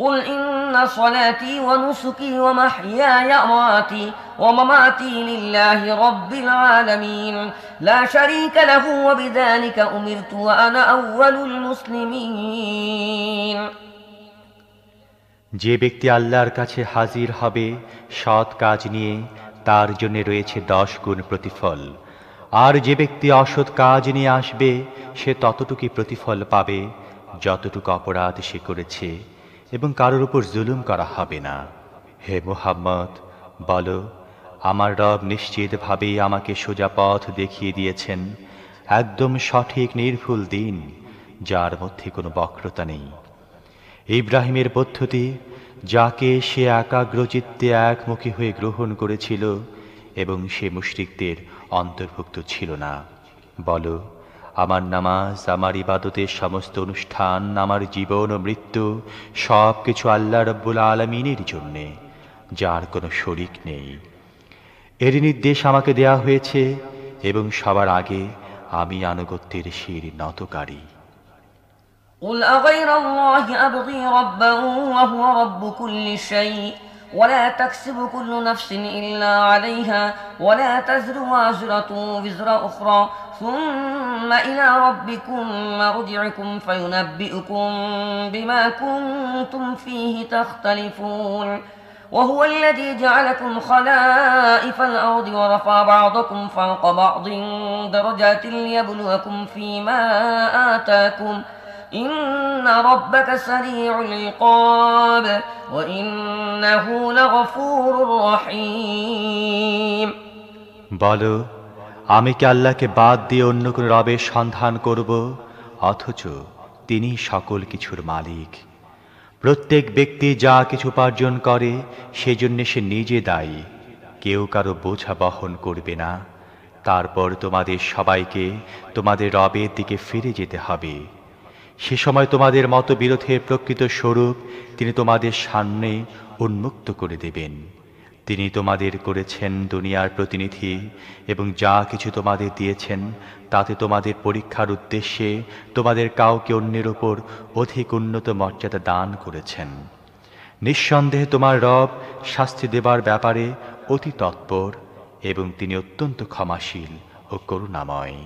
قل إن صلاتي ونسكي ومحياي ومماتي لله رب العالمين لا شريك له وبذلك أمرت وأنا أول المسلمين যে ব্যক্তি আল্লাহর কাছে হাজির হবে সৎ কাজ নিয়ে, তার জন্য রয়েছে 10 গুণ প্রতিফল। আর যে ব্যক্তি অসৎ কাজ নিয়ে আসবে, সে ততটুকুই প্রতিফল পাবে যতটুকু অপরাধ সে করেছে, এবং কারোর উপর জুলুম করা হবে না। হে মুহাম্মদ, বলো, আমার রব নিশ্চিতভাবেই আমাকে সোজা পথ দেখিয়ে দিয়েছেন, একদম সঠিক নির্ভুল দিন, যার মধ্যে কোনো বক্রতা নেই। ইব্রাহিমের পদ্ধতি, যাকে সে একাগ্রচিত্তে একমুখী হয়ে গ্রহণ করেছিল এবং সে মুশরিকদের অন্তর্ভুক্ত ছিল না। বলো, আমার নামাজ, আমার ইবাদতের সমস্ত অনুষ্ঠান, আমার জীবন ও মৃত্যু সব কিছু আল্লাহ রাব্বুল আলামিনের জন্যে, যার কোনো শরিক নেই। এর নির্দেশ আমাকে দেয়া হয়েছে এবং সবার আগে আমি আনুগত্যের শির নতকারী। قل أغير الله أبغي ربا وهو رب كل شيء ولا تكسب كل نفس إلا عليها ولا تزر وازرة وزر أخرى ثم إلى ربكم مرجعكم فينبئكم بما كنتم فيه تختلفون وهو الذي جعلكم خلائف الأرض ورفع بعضكم فوق بعض درجات ليبلوكم فيما آتاكم إن ربك سريع العقاب وإنه لغفور رحيم বলো, আমি কি আল্লাহকে বাদ দিয়ে অন্য কোন রবের সন্ধান করব, অথচ তিনি সকল কিছুর মালিক। প্রত্যেক ব্যক্তি যা কিছু উপার্জন করে সেজন্য সে নিজে দায়ী, কেউ কারো বোঝা বহন করবে না। তারপর তোমাদের সবাইকে তোমাদের রবের দিকে ফিরে যেতে হবে। সে সময় তোমাদের মতবিরোধের প্রকৃত স্বরূপ তিনি তোমাদের সামনে উন্মুক্ত করে দেবেন। তিনি তোমাদের করেছেন দুনিয়ার প্রতিনিধি এবং যা কিছু তোমাদের দিয়েছেন তাতে তোমাদের পরীক্ষার উদ্দেশ্যে তোমাদের কাউকে অন্যের ওপর অধিক উন্নত মর্যাদা দান করেছেন। নিঃসন্দেহে তোমার রব শাস্তি দেবার ব্যাপারে অতি তৎপর এবং তিনি অত্যন্ত ক্ষমাশীল ও করুণাময়।